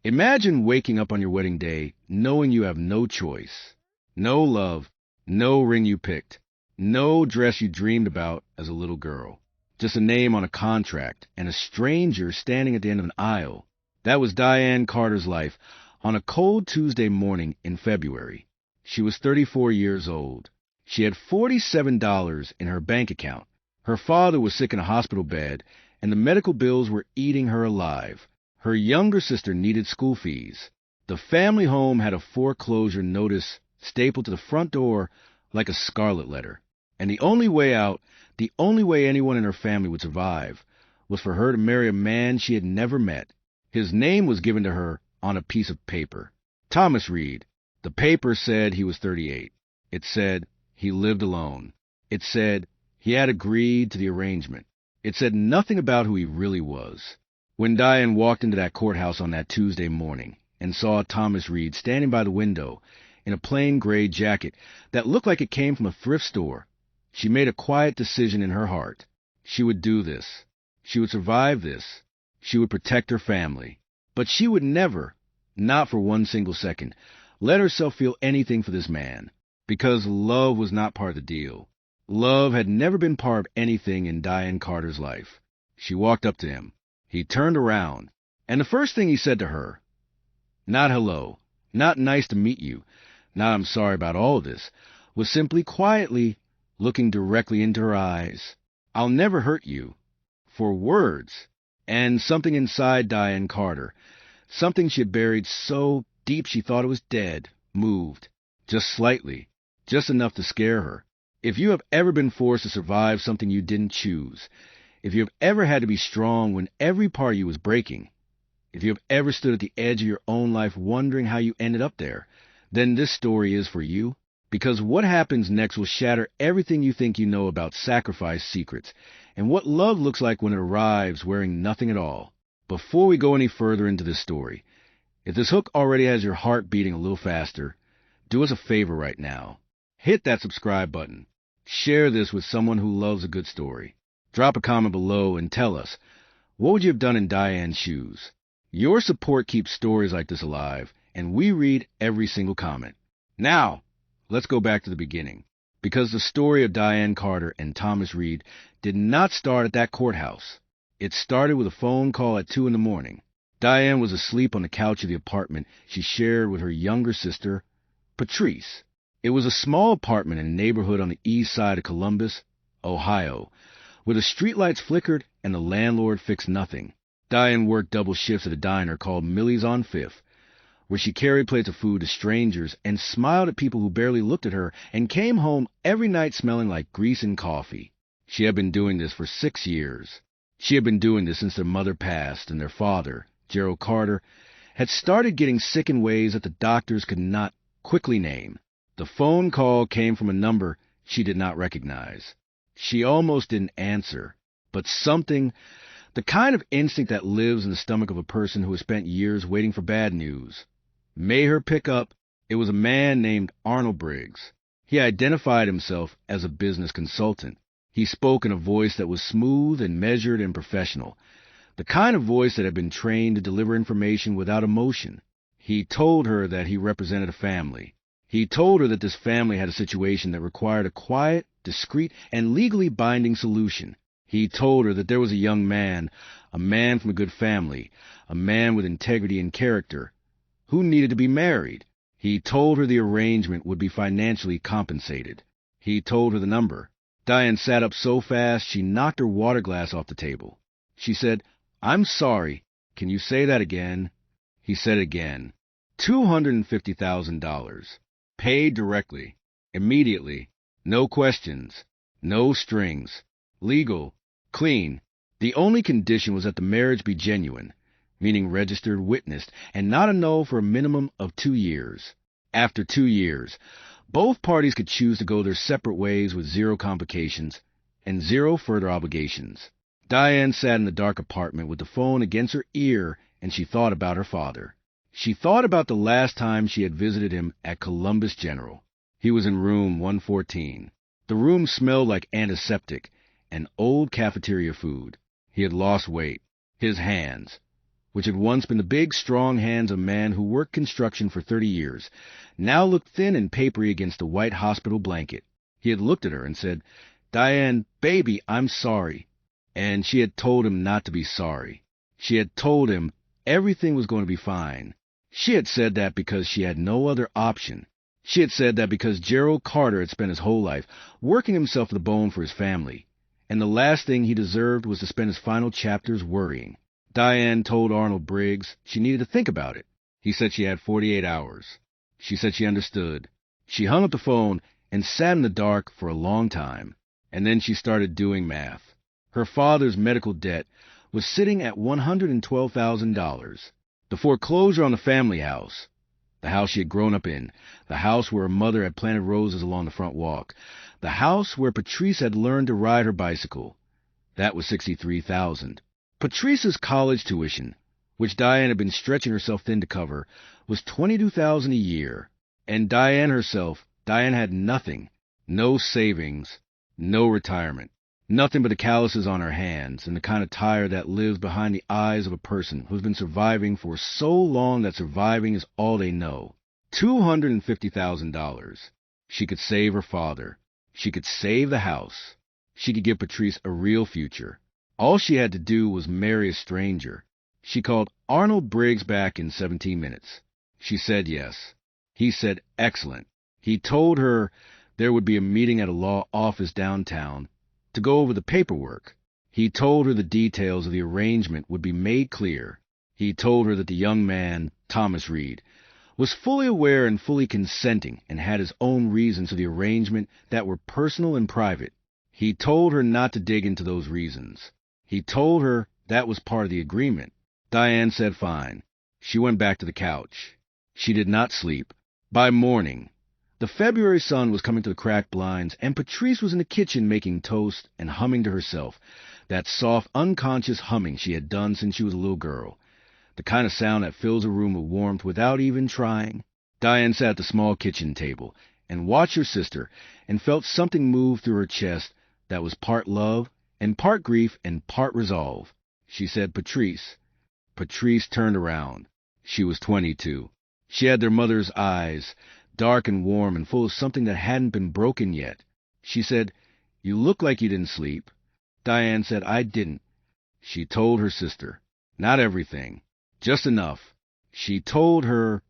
Imagine waking up on your wedding day knowing you have no choice, no love, no ring you picked, no dress you dreamed about as a little girl. Just a name on a contract and a stranger standing at the end of an aisle. That was Diane Carter's life on a cold Tuesday morning in February. She was 34 years old. She had $47 in her bank account. Her father was sick in a hospital bed, and the medical bills were eating her alive. Her younger sister needed school fees. The family home had a foreclosure notice stapled to the front door like a scarlet letter. And the only way out, the only way anyone in her family would survive, was for her to marry a man she had never met. His name was given to her on a piece of paper. Thomas Reed. The paper said he was 38. It said he lived alone. It said he had agreed to the arrangement. It said nothing about who he really was. When Diane walked into that courthouse on that Tuesday morning and saw Thomas Reed standing by the window in a plain gray jacket that looked like it came from a thrift store, she made a quiet decision in her heart. She would do this. She would survive this. She would protect her family. But she would never, not for one single second, let herself feel anything for this man, because love was not part of the deal. Love had never been part of anything in Diane Carter's life. She walked up to him. He turned around, and the first thing he said to her, not hello, not nice to meet you, not I'm sorry about all of this, was simply quietly looking directly into her eyes. I'll never hurt you. For words. And something inside Diane Carter, something she had buried so deep she thought it was dead, moved. Just slightly. Just enough to scare her. If you have ever been forced to survive something you didn't choose, if you have ever had to be strong when every part of you was breaking, if you have ever stood at the edge of your own life wondering how you ended up there, then this story is for you. Because what happens next will shatter everything you think you know about sacrifice secrets and what love looks like when it arrives wearing nothing at all. Before we go any further into this story, if this hook already has your heart beating a little faster, do us a favor right now. Hit that subscribe button. Share this with someone who loves a good story. Drop a comment below and tell us, what would you have done in Diane's shoes? Your support keeps stories like this alive, and we read every single comment. Now, let's go back to the beginning, because the story of Diane Carter and Thomas Reed did not start at that courthouse. It started with a phone call at 2 in the morning. Diane was asleep on the couch of the apartment she shared with her younger sister, Patrice. It was a small apartment in a neighborhood on the east side of Columbus, Ohio, where the streetlights flickered and the landlord fixed nothing. Diane worked double shifts at a diner called Millie's on Fifth, where she carried plates of food to strangers and smiled at people who barely looked at her and came home every night smelling like grease and coffee. She had been doing this for 6 years. She had been doing this since their mother passed and their father, Gerald Carter, had started getting sick in ways that the doctors could not quickly name. The phone call came from a number she did not recognize. She almost didn't answer, but something, the kind of instinct that lives in the stomach of a person who has spent years waiting for bad news, made her pick up. It was a man named Arnold Briggs. He identified himself as a business consultant. He spoke in a voice that was smooth and measured and professional, the kind of voice that had been trained to deliver information without emotion. He told her that he represented a family. He told her that this family had a situation that required a quiet, discreet, and legally binding solution. He told her that there was a young man, a man from a good family, a man with integrity and character, who needed to be married. He told her the arrangement would be financially compensated. He told her the number. Diane sat up so fast she knocked her water glass off the table. She said, "I'm sorry. Can you say that again?" He said it again. $250,000. Paid directly. Immediately. No questions. No strings. Legal. Clean. The only condition was that the marriage be genuine, meaning registered, witnessed, and not annulled for a minimum of 2 years. After 2 years, both parties could choose to go their separate ways with 0 complications and 0 further obligations. Diane sat in the dark apartment with the phone against her ear, and she thought about her father. She thought about the last time she had visited him at Columbus General. He was in room 114. The room smelled like antiseptic and old cafeteria food. He had lost weight. His hands. which had once been the big, strong hands of a man who worked construction for 30 years, now looked thin and papery against the white hospital blanket. He had looked at her and said, "Diane, baby, I'm sorry." And she had told him not to be sorry. She had told him everything was going to be fine. She had said that because she had no other option. She had said that because Gerald Carter had spent his whole life working himself to the bone for his family, and the last thing he deserved was to spend his final chapters worrying. Diane told Arnold Briggs she needed to think about it. He said she had 48 hours. She said she understood. She hung up the phone and sat in the dark for a long time, and then she started doing math. Her father's medical debt was sitting at $112,000. The foreclosure on the family house, the house she had grown up in, the house where her mother had planted roses along the front walk, the house where Patrice had learned to ride her bicycle, that was $63,000. Patrice's college tuition, which Diane had been stretching herself thin to cover, was $22,000 a year. And Diane herself, Diane had nothing, no savings, no retirement. Nothing but the calluses on her hands and the kind of tire that lives behind the eyes of a person who's been surviving for so long that surviving is all they know. $250,000. She could save her father. She could save the house. She could give Patrice a real future. All she had to do was marry a stranger. She called Arnold Briggs back in 17 minutes. She said yes. He said excellent. He told her there would be a meeting at a law office downtown to go over the paperwork. He told her the details of the arrangement would be made clear. He told her that the young man, Thomas Reed, was fully aware and fully consenting and had his own reasons for the arrangement that were personal and private. He told her not to dig into those reasons. He told her that was part of the agreement. Diane said fine. She went back to the couch. She did not sleep. By morning, the February sun was coming to the cracked blinds, and Patrice was in the kitchen making toast and humming to herself, that soft, unconscious humming she had done since she was a little girl, the kind of sound that fills a room with warmth without even trying. Diane sat at the small kitchen table and watched her sister and felt something move through her chest that was part love and part grief and part resolve. She said, "Patrice." Patrice turned around. She was 22. She had their mother's eyes, dark and warm and full of something that hadn't been broken yet. She said, "You look like you didn't sleep." Diane said, "I didn't." She told her sister. Not everything. Just enough. She told her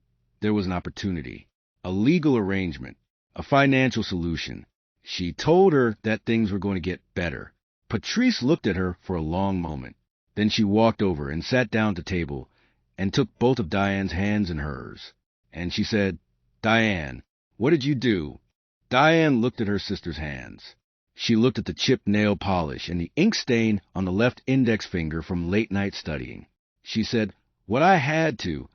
there was an opportunity, a legal arrangement, a financial solution. She told her that things were going to get better. Patrice looked at her for a long moment. Then she walked over and sat down at the table and took both of Diane's hands in hers. And she said, "Diane, what did you do?" Diane looked at her sister's hands. She looked at the chipped nail polish and the ink stain on the left index finger from late night studying. She said, "What I had to."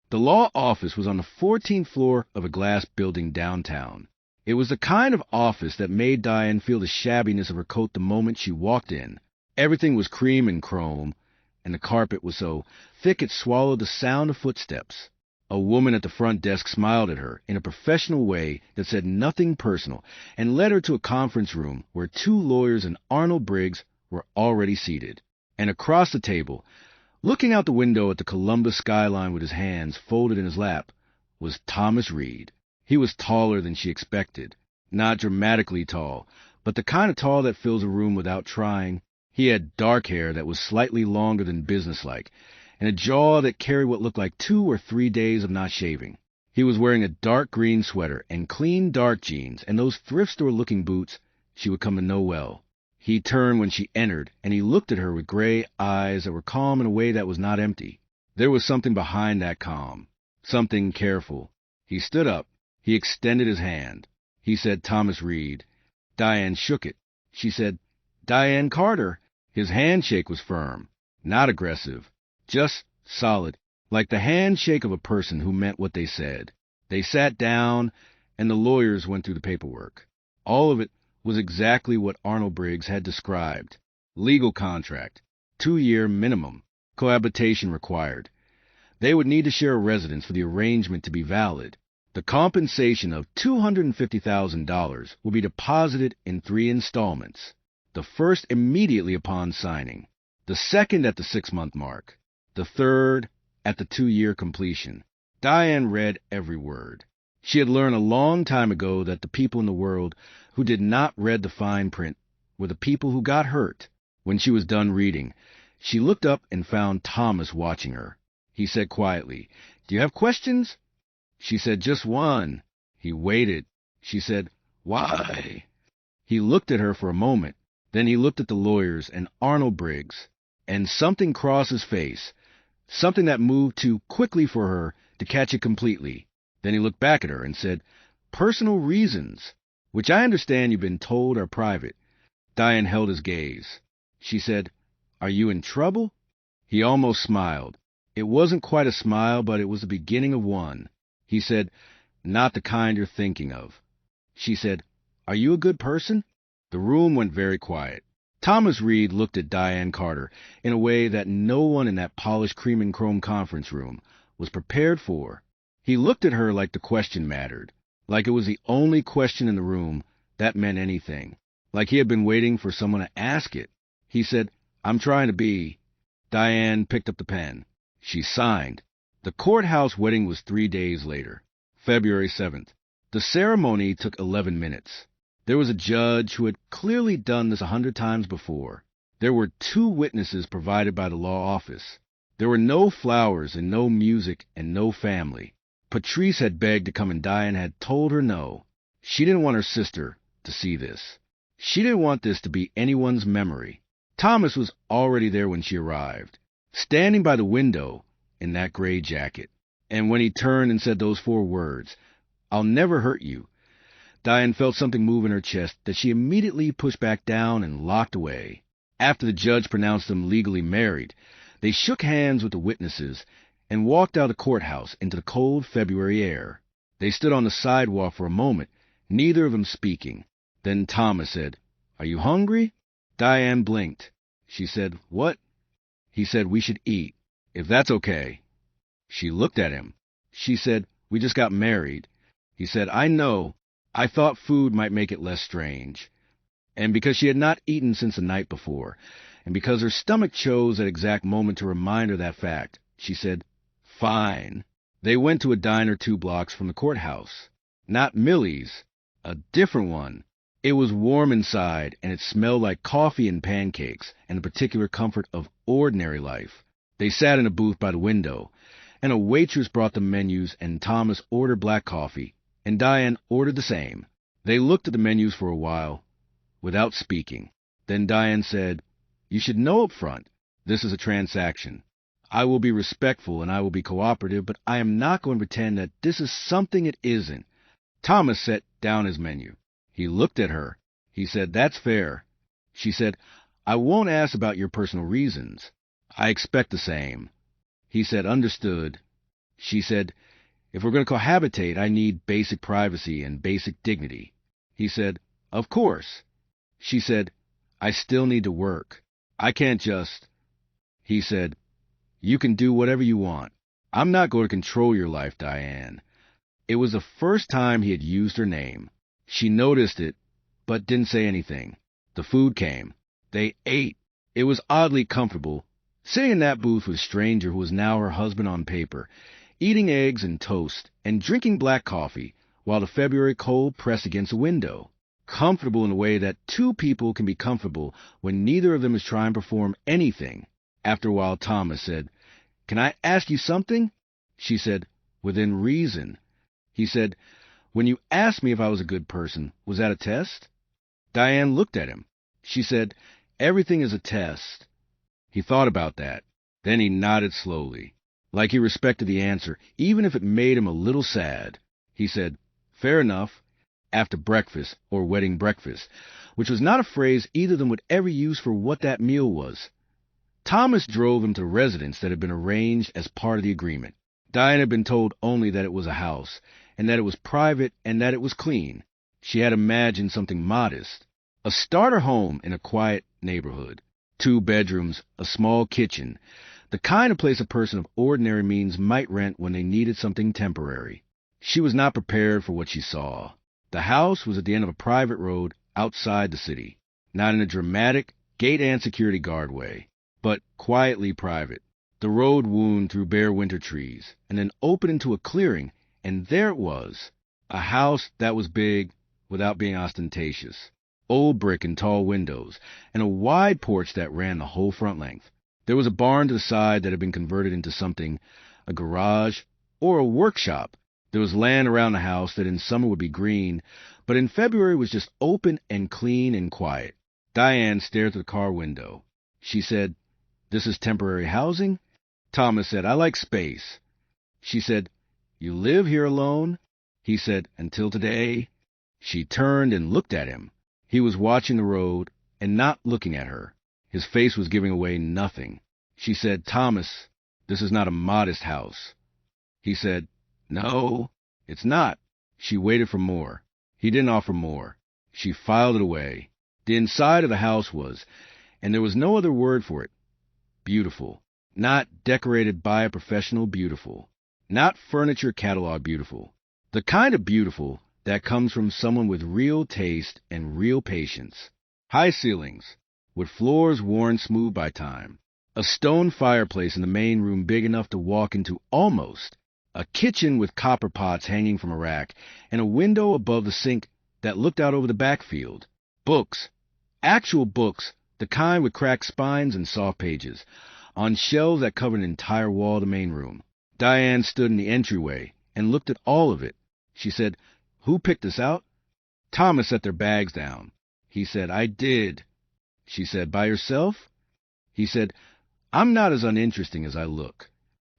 The law office was on the 14th floor of a glass building downtown. It was the kind of office that made Diane feel the shabbiness of her coat the moment she walked in. Everything was cream and chrome, and the carpet was so thick it swallowed the sound of footsteps. A woman at the front desk smiled at her in a professional way that said nothing personal and led her to a conference room where two lawyers and Arnold Briggs were already seated. And across the table, looking out the window at the Columbus skyline with his hands folded in his lap, was Thomas Reed. He was taller than she expected. Not dramatically tall, but the kind of tall that fills a room without trying. He had dark hair that was slightly longer than businesslike, and a jaw that carried what looked like 2 or 3 days of not shaving. He was wearing a dark green sweater and clean dark jeans and those thrift store-looking boots she would come to know well. He turned when she entered, and he looked at her with gray eyes that were calm in a way that was not empty. There was something behind that calm, something careful. He stood up. He extended his hand. He said, "Thomas Reed." Diane shook it. She said, "Diane Carter." His handshake was firm, not aggressive, just solid, like the handshake of a person who meant what they said. They sat down, and the lawyers went through the paperwork. All of it was exactly what Arnold Briggs had described. Legal contract, 2-year minimum, cohabitation required. They would need to share a residence for the arrangement to be valid. The compensation of $250,000 will be deposited in 3 installments. The first immediately upon signing, the second at the 6-month mark, the third at the 2-year completion. Diane read every word. She had learned a long time ago that the people in the world who did not read the fine print were the people who got hurt. When she was done reading, she looked up and found Thomas watching her. He said quietly, "Do you have questions?" She said, "Just one." He waited. She said, "Why?" He looked at her for a moment. Then he looked at the lawyers and Arnold Briggs, and something crossed his face, something that moved too quickly for her to catch it completely. Then he looked back at her and said, "Personal reasons, which I understand you've been told are private." Diane held his gaze. She said, "Are you in trouble?" He almost smiled. It wasn't quite a smile, but it was the beginning of one. He said, "Not the kind you're thinking of." She said, "Are you a good person?" The room went very quiet. Thomas Reed looked at Diane Carter in a way that no one in that polished cream and chrome conference room was prepared for. He looked at her like the question mattered, like it was the only question in the room that meant anything, like he had been waiting for someone to ask it. He said, "I'm trying to be." Diane picked up the pen. She signed. The courthouse wedding was 3 days later, February 7th. The ceremony took 11 minutes. There was a judge who had clearly done this 100 times before. There were 2 witnesses provided by the law office. There were no flowers and no music and no family. Patrice had begged to come and Diane had told her no. She didn't want her sister to see this. She didn't want this to be anyone's memory. Thomas was already there when she arrived, standing by the window in that gray jacket. And when he turned and said those 4 words, "I'll never hurt you," Diane felt something move in her chest that she immediately pushed back down and locked away. After the judge pronounced them legally married, they shook hands with the witnesses and walked out of the courthouse into the cold February air. They stood on the sidewalk for a moment, neither of them speaking. Then Thomas said, "Are you hungry?" Diane blinked. She said, "What?" He said, "We should eat, if that's okay." She looked at him. She said, "We just got married." He said, "I know. I thought food might make it less strange." And because she had not eaten since the night before, and because her stomach chose that exact moment to remind her that fact, she said, "Fine." They went to a diner 2 blocks from the courthouse. Not Millie's, a different one. It was warm inside, and it smelled like coffee and pancakes and the particular comfort of ordinary life. They sat in a booth by the window, and a waitress brought them menus, and Thomas ordered black coffee, and Diane ordered the same. They looked at the menus for a while, without speaking. Then Diane said, "You should know up front, this is a transaction. I will be respectful and I will be cooperative, but I am not going to pretend that this is something it isn't." Thomas set down his menu. He looked at her. He said, "That's fair." She said, "I won't ask about your personal reasons. I expect the same." He said, "Understood." She said, "If we're going to cohabitate, I need basic privacy and basic dignity." He said, "Of course." She said, "I still need to work. I can't just..." He said, "You can do whatever you want. I'm not going to control your life, Diane." It was the first time he had used her name. She noticed it, but didn't say anything. The food came. They ate. It was oddly comfortable, sitting in that booth with a stranger who was now her husband on paper, eating eggs and toast and drinking black coffee while the February cold pressed against the window. Comfortable in a way that 2 people can be comfortable when neither of them is trying to perform anything. After a while, Thomas said, "Can I ask you something?" She said, "Within reason." He said, "When you asked me if I was a good person, was that a test?" Diane looked at him. She said, "Everything is a test." He thought about that. Then he nodded slowly, like he respected the answer, even if it made him a little sad. He said, "Fair enough," after breakfast, or wedding breakfast, which was not a phrase either of them would ever use for what that meal was. Thomas drove him to the residence that had been arranged as part of the agreement. Diane had been told only that it was a house, and that it was private, and that it was clean. She had imagined something modest. A starter home in a quiet neighborhood. 2 bedrooms, a small kitchen. The kind of place a person of ordinary means might rent when they needed something temporary. She was not prepared for what she saw. The house was at the end of a private road outside the city, not in a dramatic gate and security guard way, but quietly private. The road wound through bare winter trees, and then opened into a clearing, and there it was, a house that was big without being ostentatious, old brick and tall windows, and a wide porch that ran the whole front length. There was a barn to the side that had been converted into something, a garage or a workshop. There was land around the house that in summer would be green, but in February was just open and clean and quiet. Diane stared through the car window. She said, "This is temporary housing?" Thomas said, "I like space." She said, "You live here alone?" He said, "Until today." She turned and looked at him. He was watching the road and not looking at her. His face was giving away nothing. She said, "Thomas, this is not a modest house." He said, "No, it's not." She waited for more. He didn't offer more. She filed it away. The inside of the house was, and there was no other word for it, beautiful. Not decorated by a professional beautiful. Not furniture catalog beautiful. The kind of beautiful that comes from someone with real taste and real patience. High ceilings, with floors worn smooth by time. A stone fireplace in the main room big enough to walk into almost. A kitchen with copper pots hanging from a rack, and a window above the sink that looked out over the backfield. Books. Actual books, the kind with cracked spines and soft pages, on shelves that covered an entire wall of the main room. Diane stood in the entryway and looked at all of it. She said, "Who picked this out?" Thomas set their bags down. He said, "I did." She said, "By yourself?" He said, "I'm not as uninteresting as I look."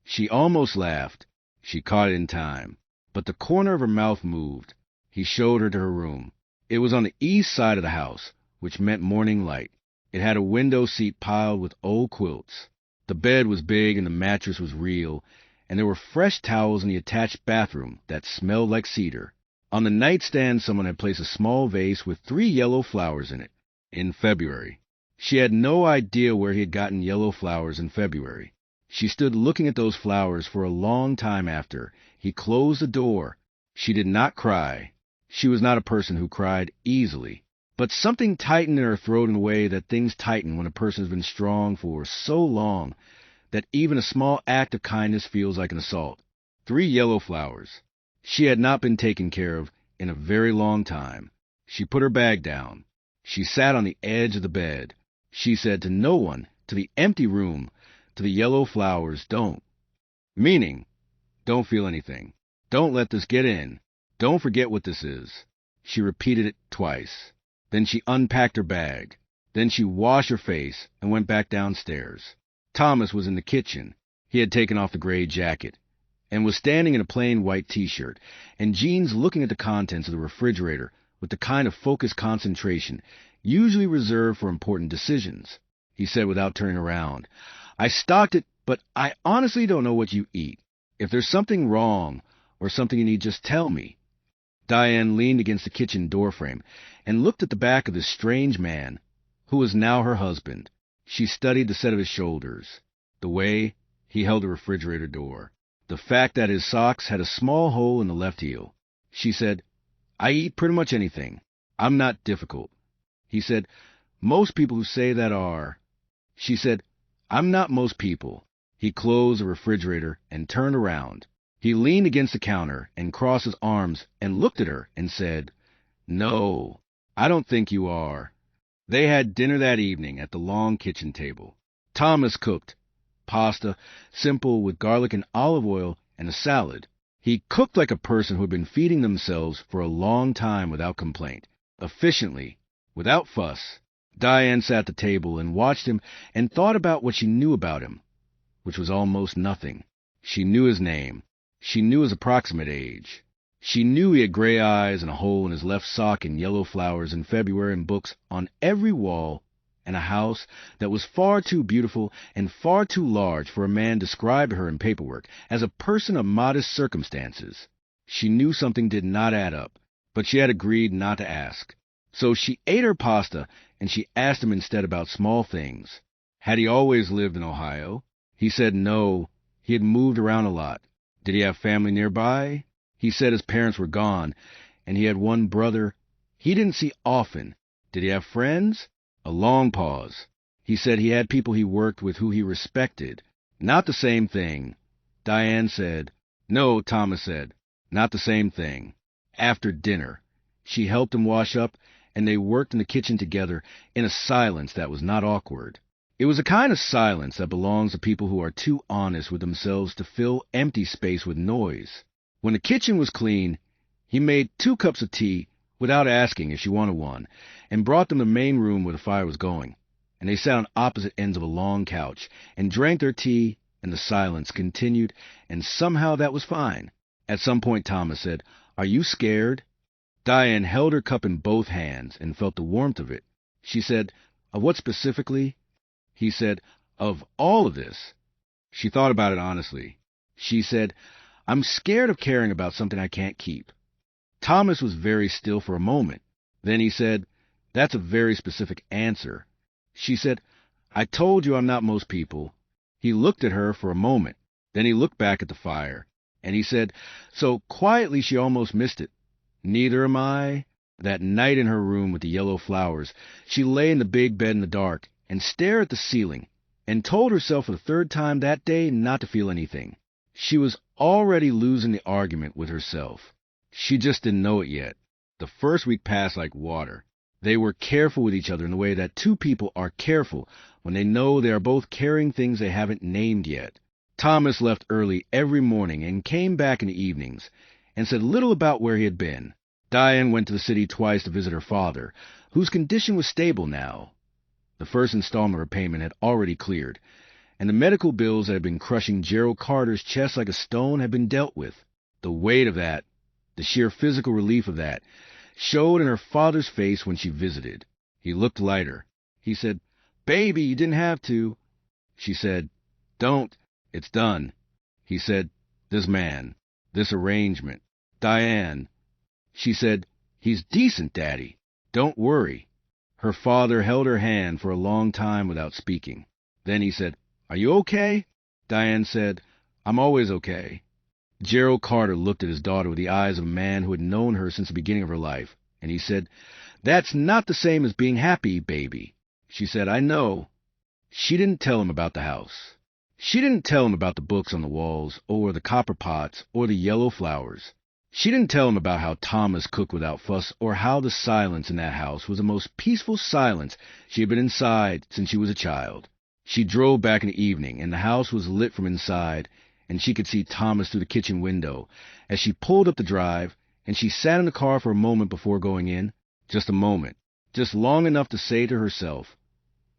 She almost laughed. She caught it in time. But the corner of her mouth moved. He showed her to her room. It was on the east side of the house, which meant morning light. It had a window seat piled with old quilts. The bed was big and the mattress was real, and there were fresh towels in the attached bathroom that smelled like cedar. On the nightstand someone had placed a small vase with 3 yellow flowers in it. In February. She had no idea where he had gotten yellow flowers in February. She stood looking at those flowers for a long time after. He closed the door. She did not cry. She was not a person who cried easily. But something tightened in her throat in a way that things tighten when a person has been strong for so long that even a small act of kindness feels like an assault. 3 yellow flowers. She had not been taken care of in a very long time. She put her bag down. She sat on the edge of the bed. She said to no one, to the empty room, to the yellow flowers, "Don't." Meaning, don't feel anything. Don't let this get in. Don't forget what this is. She repeated it twice. Then she unpacked her bag. Then she washed her face and went back downstairs. Thomas was in the kitchen. He had taken off the gray jacket and was standing in a plain white T-shirt and jeans looking at the contents of the refrigerator with the kind of focused concentration usually reserved for important decisions. He said without turning around, "I stocked it, but I honestly don't know what you eat. If there's something wrong or something you need, just tell me." Diane leaned against the kitchen doorframe and looked at the back of this strange man, who was now her husband. She studied the set of his shoulders, the way he held the refrigerator door, the fact that his socks had a small hole in the left heel. She said, "I eat pretty much anything. I'm not difficult." He said, "Most people who say that are." She said, "I'm not most people." He closed the refrigerator and turned around. He leaned against the counter and crossed his arms and looked at her and said, "No, I don't think you are." They had dinner that evening at the long kitchen table. Thomas cooked pasta, simple, with garlic and olive oil and a salad. He cooked like a person who had been feeding themselves for a long time without complaint, efficiently, without fuss. Diane sat at the table and watched him and thought about what she knew about him, which was almost nothing. She knew his name. She knew his approximate age. She knew he had gray eyes and a hole in his left sock and yellow flowers in February and books on every wall and a house that was far too beautiful and far too large for a man described to her in paperwork as a person of modest circumstances. She knew something did not add up, but she had agreed not to ask. So she ate her pasta and she asked him instead about small things. Had he always lived in Ohio? He said no, he had moved around a lot. Did he have family nearby? He said his parents were gone, and he had one brother he didn't see often. Did he have friends? A long pause. He said he had people he worked with who he respected. Not the same thing. Diane said. No, Thomas said. Not the same thing. After dinner, she helped him wash up, and they worked in the kitchen together in a silence that was not awkward. It was a kind of silence that belongs to people who are too honest with themselves to fill empty space with noise. When the kitchen was clean, he made 2 cups of tea without asking if she wanted one, and brought them to the main room where the fire was going. And they sat on opposite ends of a long couch and drank their tea, and the silence continued, and somehow that was fine. At some point, Thomas said, "Are you scared?" Diane held her cup in both hands and felt the warmth of it. She said, "Of what specifically?" He said, "Of all of this." She thought about it honestly. She said, "I'm scared of caring about something I can't keep." Thomas was very still for a moment. Then he said, "That's a very specific answer." She said, "I told you I'm not most people." He looked at her for a moment. Then he looked back at the fire, and he said, so quietly she almost missed it, "Neither am I." That night in her room with the yellow flowers, she lay in the big bed in the dark and stared at the ceiling and told herself for the 3rd time that day not to feel anything. She was already losing the argument with herself. She just didn't know it yet. The first week passed like water. They were careful with each other in the way that 2 people are careful when they know they are both carrying things they haven't named yet. Thomas left early every morning and came back in the evenings and said little about where he had been. Diane went to the city twice to visit her father, whose condition was stable now. The first installment of her payment had already cleared, and the medical bills that had been crushing Gerald Carter's chest like a stone had been dealt with. The weight of that, the sheer physical relief of that, showed in her father's face when she visited. He looked lighter. He said, "Baby, you didn't have to." She said, "Don't. It's done." He said, "This man, this arrangement, Diane." She said, "He's decent, Daddy. Don't worry." Her father held her hand for a long time without speaking. Then he said, "Are you okay?" Diane said, "I'm always okay." Gerald Carter looked at his daughter with the eyes of a man who had known her since the beginning of her life, and he said, "That's not the same as being happy, baby." She said, "I know." She didn't tell him about the house. She didn't tell him about the books on the walls, or the copper pots, or the yellow flowers. She didn't tell him about how Thomas cooked without fuss, or how the silence in that house was the most peaceful silence she had been inside since she was a child. She drove back in the evening, and the house was lit from inside, and she could see Thomas through the kitchen window as she pulled up the drive, and she sat in the car for a moment before going in. Just a moment, just long enough to say to herself,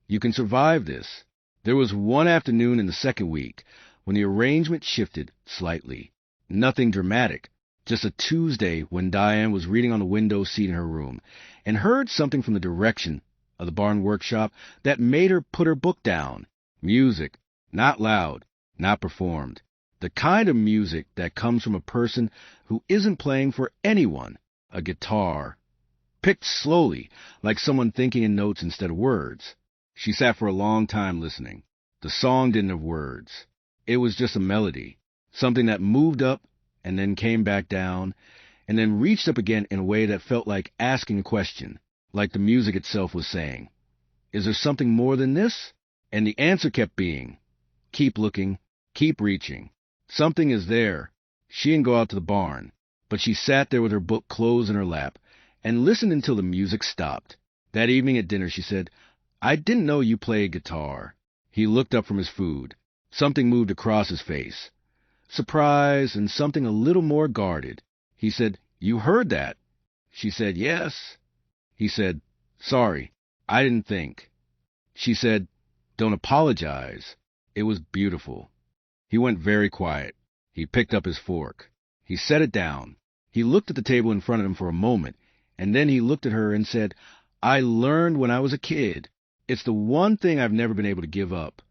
"You can survive this." There was one afternoon in the 2nd week when the arrangement shifted slightly. Nothing dramatic, just a Tuesday when Diane was reading on the window seat in her room and heard something from the direction of the barn workshop that made her put her book down. Music, not loud, not performed. The kind of music that comes from a person who isn't playing for anyone. A guitar, picked slowly, like someone thinking in notes instead of words. She sat for a long time listening. The song didn't have words. It was just a melody, something that moved up and then came back down and then reached up again in a way that felt like asking a question, like the music itself was saying, "Is there something more than this?" And the answer kept being, "Keep looking, keep reaching. Something is there." She didn't go out to the barn, but she sat there with her book closed in her lap and listened until the music stopped. That evening at dinner she said, "I didn't know you played guitar." He looked up from his food. Something moved across his face. Surprise and something a little more guarded. He said, "You heard that?" She said, "Yes." He said, "Sorry, I didn't think." She said, "Don't apologize. It was beautiful." He went very quiet. He picked up his fork. He set it down. He looked at the table in front of him for a moment, and then he looked at her and said, "I learned when I was a kid. It's the one thing I've never been able to give up."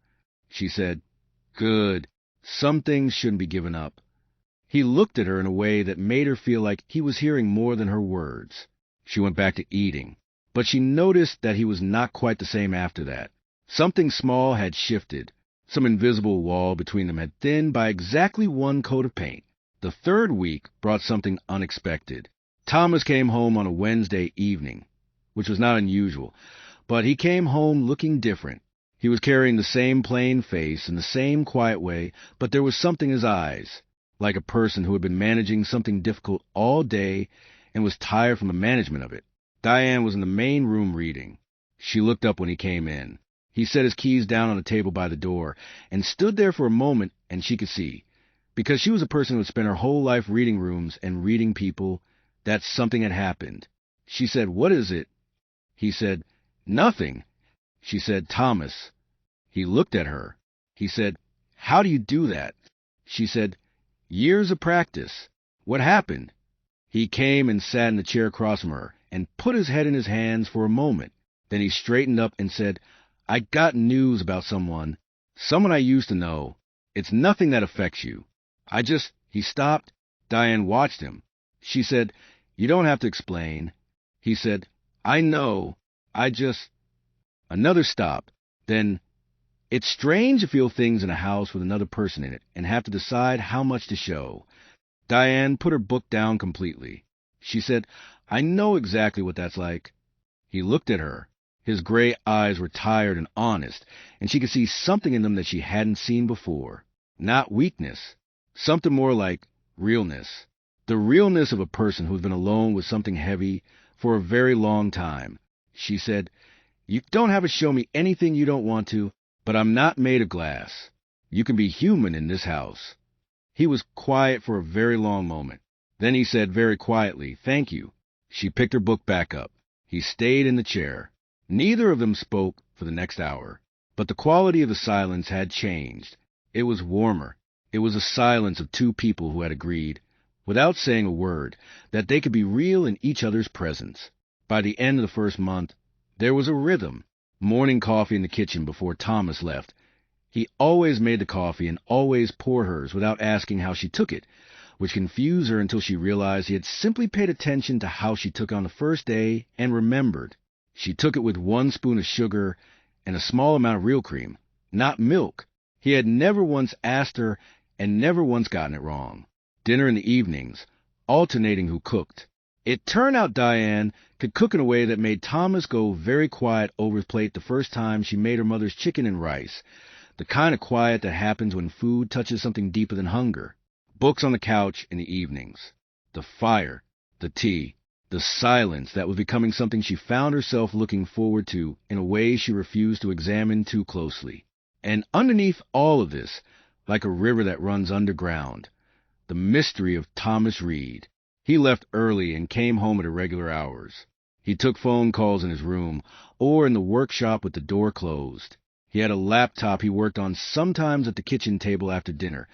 She said, "Good. Some things shouldn't be given up." He looked at her in a way that made her feel like he was hearing more than her words. She went back to eating, but she noticed that he was not quite the same after that. Something small had shifted. Some invisible wall between them had thinned by exactly 1 coat of paint. The 3rd week brought something unexpected. Thomas came home on a Wednesday evening, which was not unusual, but he came home looking different. He was carrying the same plain face and the same quiet way, but there was something in his eyes, like a person who had been managing something difficult all day and was tired from the management of it. Diane was in the main room reading. She looked up when he came in. He set his keys down on the table by the door and stood there for a moment, and she could see. Because she was a person who had spent her whole life reading rooms and reading people, that something had happened. She said, "What is it?" He said, "Nothing." She said, "Thomas." He looked at her. He said, "How do you do that?" She said, "Years of practice." "What happened?" He came and sat in the chair across from her and put his head in his hands for a moment. Then he straightened up and said, "I got news about someone I used to know. It's nothing that affects you. He stopped. Diane watched him. She said, "You don't have to explain." He said, "I know. Another stop. Then, "It's strange to feel things in a house with another person in it and have to decide how much to show." Diane put her book down completely. She said, "I know exactly what that's like." He looked at her. His gray eyes were tired and honest, and she could see something in them that she hadn't seen before. Not weakness. Something more like realness. The realness of a person who's been alone with something heavy for a very long time. She said, "You don't have to show me anything you don't want to, but I'm not made of glass. You can be human in this house." He was quiet for a very long moment. Then he said very quietly, "Thank you." She picked her book back up. He stayed in the chair. Neither of them spoke for the next hour. But the quality of the silence had changed. It was warmer. It was a silence of two people who had agreed, without saying a word, that they could be real in each other's presence. By the end of the first month, there was a rhythm. Morning coffee in the kitchen before Thomas left. He always made the coffee and always poured hers without asking how she took it, which confused her until she realized he had simply paid attention to how she took on the first day and remembered. She took it with 1 spoon of sugar and a small amount of real cream, not milk. He had never once asked her and never once gotten it wrong. Dinner in the evenings, alternating who cooked. It turned out Diane could cook in a way that made Thomas go very quiet over his plate the first time she made her mother's chicken and rice, the kind of quiet that happens when food touches something deeper than hunger. Books on the couch in the evenings. The fire, the tea, the silence that was becoming something she found herself looking forward to in a way she refused to examine too closely. And underneath all of this, like a river that runs underground, the mystery of Thomas Reed. He left early and came home at irregular hours. He took phone calls in his room or in the workshop with the door closed. He had a laptop he worked on sometimes at the kitchen table after dinner,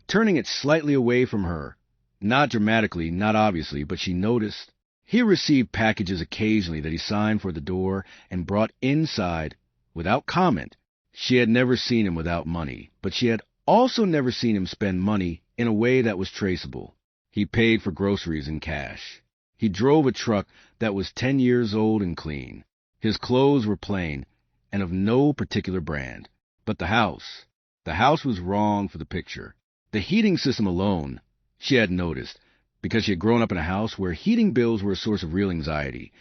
turning it slightly away from her. Not dramatically, not obviously, but she noticed. He received packages occasionally that he signed for the door and brought inside without comment. She had never seen him without money, but she had also never seen him spend money in a way that was traceable. He paid for groceries in cash. He drove a truck that was 10 years old and clean. His clothes were plain and of no particular brand. But the house was wrong for the picture. The heating system alone, she had noticed, because she had grown up in a house where heating bills were a source of real anxiety,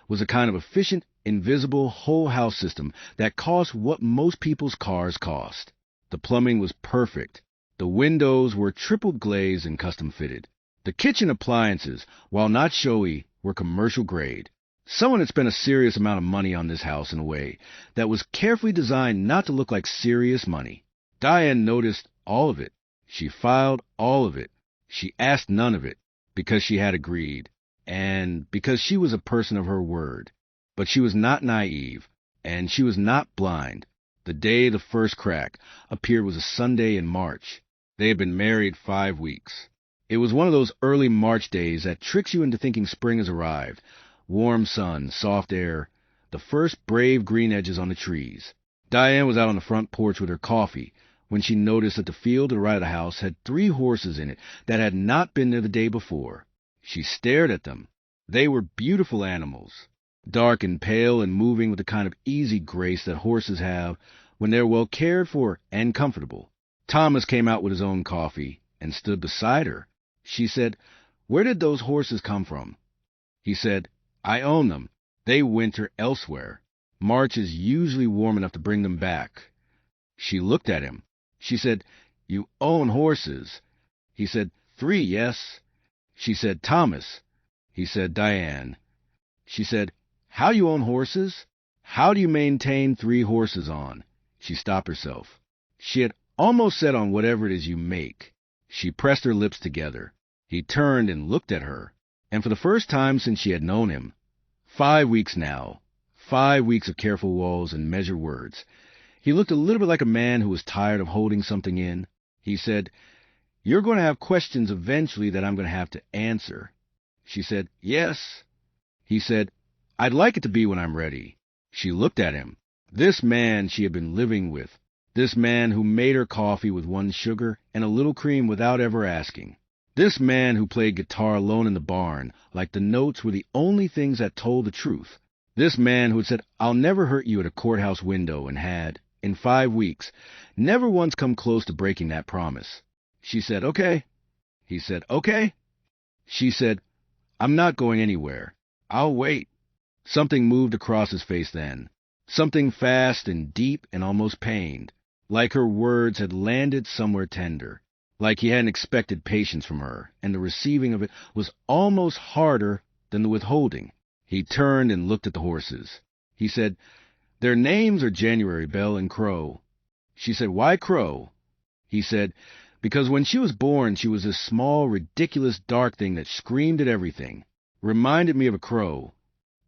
was a kind of efficient, invisible, whole-house system that cost what most people's cars cost. The plumbing was perfect. The windows were triple glazed and custom-fitted. The kitchen appliances, while not showy, were commercial grade. Someone had spent a serious amount of money on this house in a way that was carefully designed not to look like serious money. Diane noticed all of it. She filed all of it. She asked none of it, because she had agreed, and because she was a person of her word. But she was not naive, and she was not blind. The day the first crack appeared was a Sunday in March. They had been married 5 weeks. It was one of those early March days that tricks you into thinking spring has arrived. Warm sun, soft air, the first brave green edges on the trees. Diane was out on the front porch with her coffee when she noticed that the field to the right of the house had 3 horses in it that had not been there the day before. She stared at them. They were beautiful animals, dark and pale and moving with the kind of easy grace that horses have when they're well cared for and comfortable. Thomas came out with his own coffee and stood beside her. She said, "Where did those horses come from?" He said, "I own them. They winter elsewhere." March is usually warm enough to bring them back. She looked at him. She said, "You own horses." He said, "3, yes." She said, "Thomas." He said, "Diane." She said, "How you own horses? How do you maintain 3 horses on?" She stopped herself. She had almost said on whatever it is you make. She pressed her lips together. He turned and looked at her. And for the first time since she had known him, 5 weeks now, 5 weeks of careful walls and measured words, he looked a little bit like a man who was tired of holding something in. He said, "You're going to have questions eventually that I'm going to have to answer." She said, "Yes." He said, "I'd like it to be when I'm ready." She looked at him. This man she had been living with. This man who made her coffee with 1 sugar and a little cream without ever asking. This man who played guitar alone in the barn, like the notes were the only things that told the truth. This man who had said, "I'll never hurt you" at a courthouse window and had, in 5 weeks, never once come close to breaking that promise. She said, "Okay." He said, "Okay." She said, "I'm not going anywhere. I'll wait." Something moved across his face then. Something fast and deep and almost pained. Like her words had landed somewhere tender. Like he hadn't expected patience from her, and the receiving of it was almost harder than the withholding. He turned and looked at the horses. He said, "Their names are January, Belle, and Crow." She said, "Why Crow?" He said, "Because when she was born, she was this small, ridiculous, dark thing that screamed at everything. Reminded me of a crow."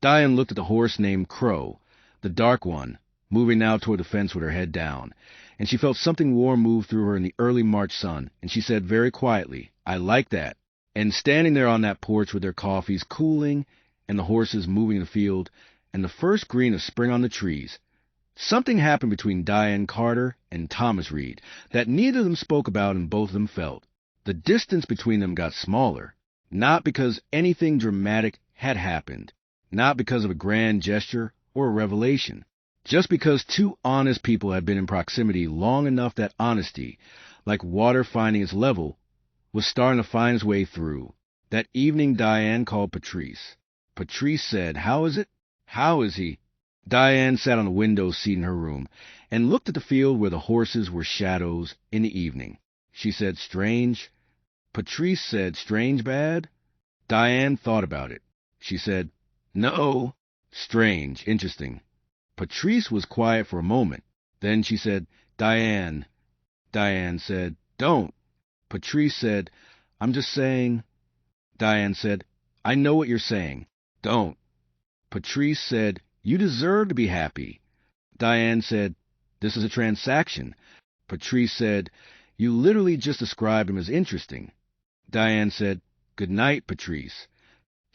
Diane looked at the horse named Crow, the dark one, moving now toward the fence with her head down, and she felt something warm move through her in the early March sun, and she said very quietly, "I like that." And standing there on that porch with their coffees cooling, and the horses moving the field, and the first green of spring on the trees, something happened between Diane Carter and Thomas Reed that neither of them spoke about and both of them felt. The distance between them got smaller, not because anything dramatic had happened, not because of a grand gesture or a revelation, just because 2 honest people had been in proximity long enough that honesty, like water finding its level, was starting to find its way through. That evening Diane called Patrice. Patrice said, "How is it?" "How is he?" Diane sat on the window seat in her room and looked at the field where the horses were shadows in the evening. She said, "Strange." Patrice said, "Strange bad?" Diane thought about it. She said, "No." "Strange, interesting." Patrice was quiet for a moment. Then she said, "Diane." Diane said, "Don't." Patrice said, "I'm just saying." Diane said, "I know what you're saying. Don't." Patrice said, "You deserve to be happy." Diane said, "This is a transaction." Patrice said, "You literally just described him as interesting." Diane said, "Good night, Patrice."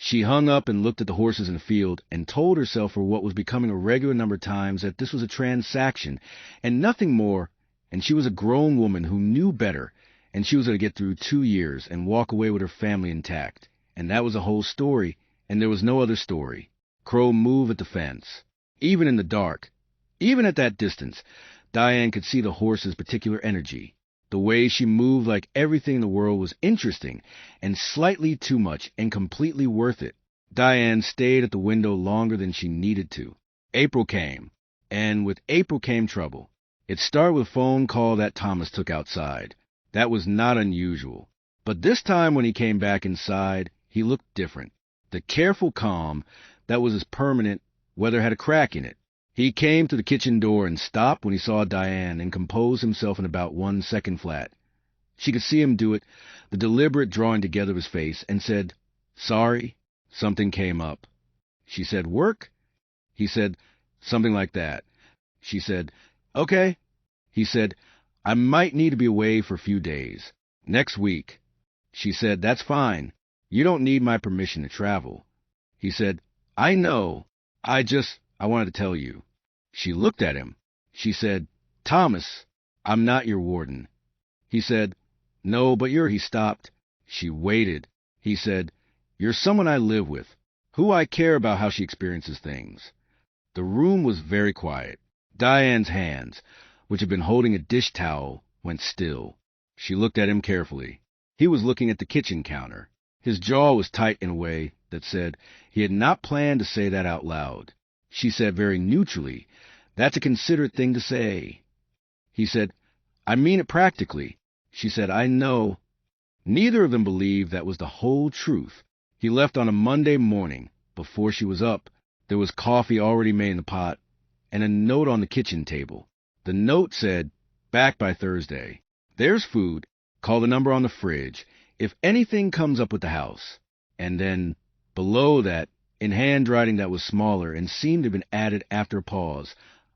She hung up and looked at the horses in the field and told herself for what was becoming a regular number of times that this was a transaction and nothing more, and she was a grown woman who knew better, and she was going to get through 2 years and walk away with her family intact. And that was the whole story, and there was no other story. Crow moved at the fence. Even in the dark, even at that distance, Diane could see the horse's particular energy. The way she moved like everything in the world was interesting and slightly too much and completely worth it. Diane stayed at the window longer than she needed to. April came, and with April came trouble. It started with a phone call that Thomas took outside. That was not unusual. But this time when he came back inside, he looked different. The careful calm that was as permanent, weather had a crack in it. He came to the kitchen door and stopped when he saw Diane and composed himself in about 1 second flat. She could see him do it, the deliberate drawing together of his face, and said, "Sorry." Something came up. She said, "Work?" He said, "Something like that." She said, "Okay." He said, "I might need to be away for a few days. Next week." She said, "That's fine. You don't need my permission to travel." He said, "I know. I wanted to tell you." She looked at him. She said, "Thomas, I'm not your warden." He said, "No, but you're—" He stopped. She waited. He said, "You're someone I live with, who I care about how she experiences things." The room was very quiet. Diane's hands, which had been holding a dish towel, went still. She looked at him carefully. He was looking at the kitchen counter. His jaw was tight in a way that said he had not planned to say that out loud. She said very neutrally, "That's a considerate thing to say." He said, "I mean it practically." She said, "I know." Neither of them believed that was the whole truth. He left on a Monday morning. Before she was up, there was coffee already made in the pot, and a note on the kitchen table. The note said, "Back by Thursday. There's food. Call the number on the fridge if anything comes up with the house." And then, below that, in handwriting that was smaller and seemed to have been added after a pause,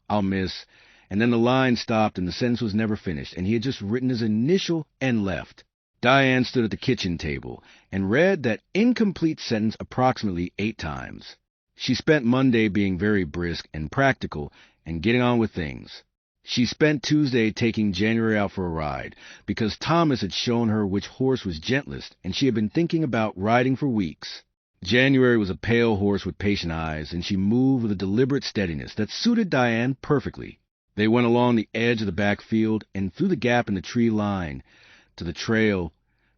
"I'll miss," and then the line stopped and the sentence was never finished, and he had just written his initial and left. Diane stood at the kitchen table and read that incomplete sentence approximately 8 times. She spent Monday being very brisk and practical and getting on with things. She spent Tuesday taking January out for a ride because Thomas had shown her which horse was gentlest, and she had been thinking about riding for weeks. January was a pale horse with patient eyes, and she moved with a deliberate steadiness that suited Diane perfectly. They went along the edge of the back field and through the gap in the tree line to the trail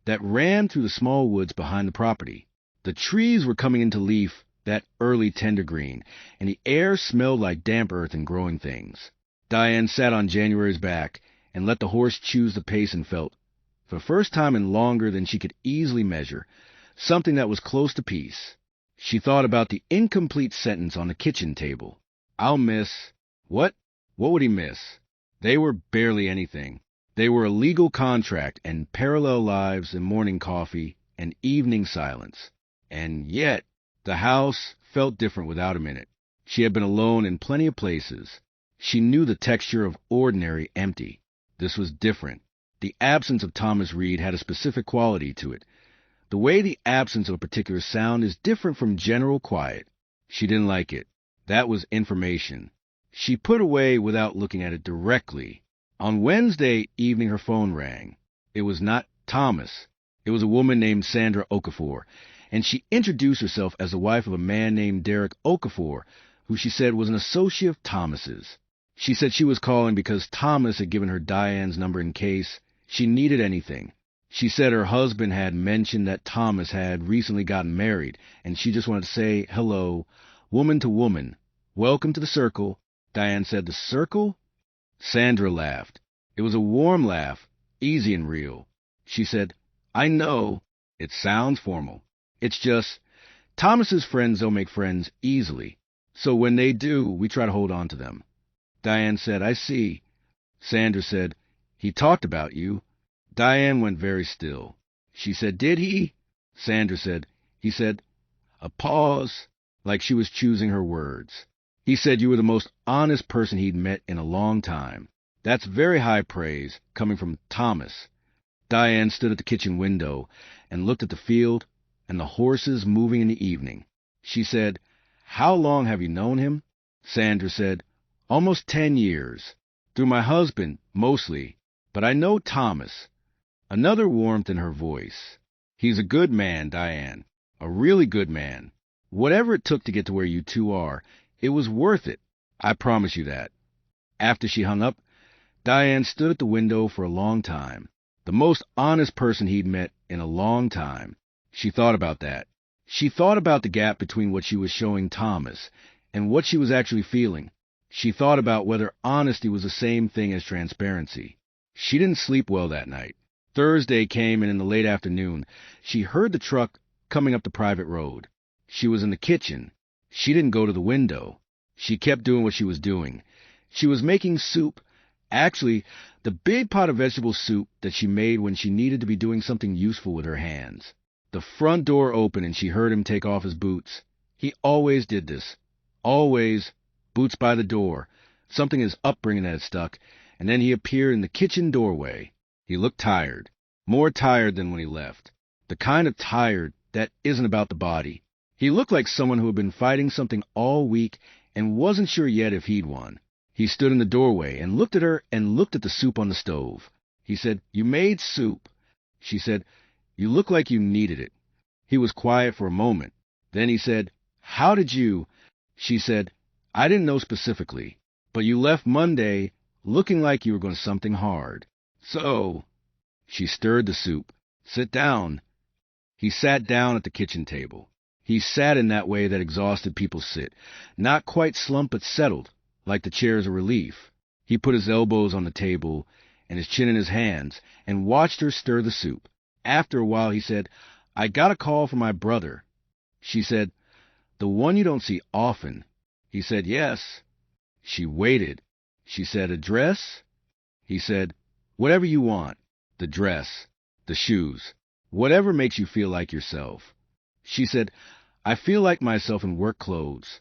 that ran through the small woods behind the property. The trees were coming into leaf, that early tender green, and the air smelled like damp earth and growing things. Diane sat on January's back and let the horse choose the pace and felt, for the first time in longer than she could easily measure, something that was close to peace. She thought about the incomplete sentence on the kitchen table. "I'll miss." What? What would he miss? They were barely anything. They were a legal contract and parallel lives and morning coffee and evening silence. And yet, the house felt different without him in it. She had been alone in plenty of places. She knew the texture of ordinary empty. This was different. The absence of Thomas Reed had a specific quality to it. The way the absence of a particular sound is different from general quiet. She didn't like it. That was information. She put away without looking at it directly. On Wednesday evening her phone rang. It was not Thomas. It was a woman named Sandra Okafor, and she introduced herself as the wife of a man named Derek Okafor, who she said was an associate of Thomas's. She said she was calling because Thomas had given her Diane's number in case she needed anything. She said her husband had mentioned that Thomas had recently gotten married, and she just wanted to say hello, woman to woman. "Welcome to the circle." Diane said, "The circle?" Sandra laughed. It was a warm laugh, easy and real. She said, "I know. It sounds formal. It's just, Thomas's friends don't make friends easily. So when they do, we try to hold on to them." Diane said, "I see." Sandra said, "He talked about you." Diane went very still. She said, "Did he?" Sandra said, "He said," a pause, like she was choosing her words. "He said you were the most honest person he'd met in a long time. That's very high praise, coming from Thomas." Diane stood at the kitchen window and looked at the field and the horses moving in the evening. She said, "How long have you known him?" Sandra said, "Almost 10 years. Through my husband, mostly. But I know Thomas." Another warmth in her voice. "He's a good man, Diane. A really good man. Whatever it took to get to where you two are, it was worth it. I promise you that." After she hung up, Diane stood at the window for a long time. The most honest person he'd met in a long time. She thought about that. She thought about the gap between what she was showing Thomas and what she was actually feeling. She thought about whether honesty was the same thing as transparency. She didn't sleep well that night. Thursday came, and in the late afternoon, she heard the truck coming up the private road. She was in the kitchen. She didn't go to the window. She kept doing what she was doing. She was making soup. Actually, the big pot of vegetable soup that she made when she needed to be doing something useful with her hands. The front door opened, and she heard him take off his boots. He always did this. Always. Boots by the door. Something in his upbringing that had stuck. And then he appeared in the kitchen doorway. He looked tired. More tired than when he left. The kind of tired that isn't about the body. He looked like someone who had been fighting something all week and wasn't sure yet if he'd won. He stood in the doorway and looked at her and looked at the soup on the stove. He said, "You made soup." She said, "You look like you needed it." He was quiet for a moment. Then he said, "How did you?" She said, "I didn't know specifically, but you left Monday looking like you were going to something hard. So." She stirred the soup. "Sit down." He sat down at the kitchen table. He sat in that way that exhausted people sit, not quite slumped but settled, like the chair's a relief. He put his elbows on the table and his chin in his hands and watched her stir the soup. After a while he said, "I got a call from my brother." She said, "The one you don't see often." He said, "Yes." She waited. She said, "Address?" He said, "Whatever you want. The dress, the shoes, whatever makes you feel like yourself." She said, "I feel like myself in work clothes."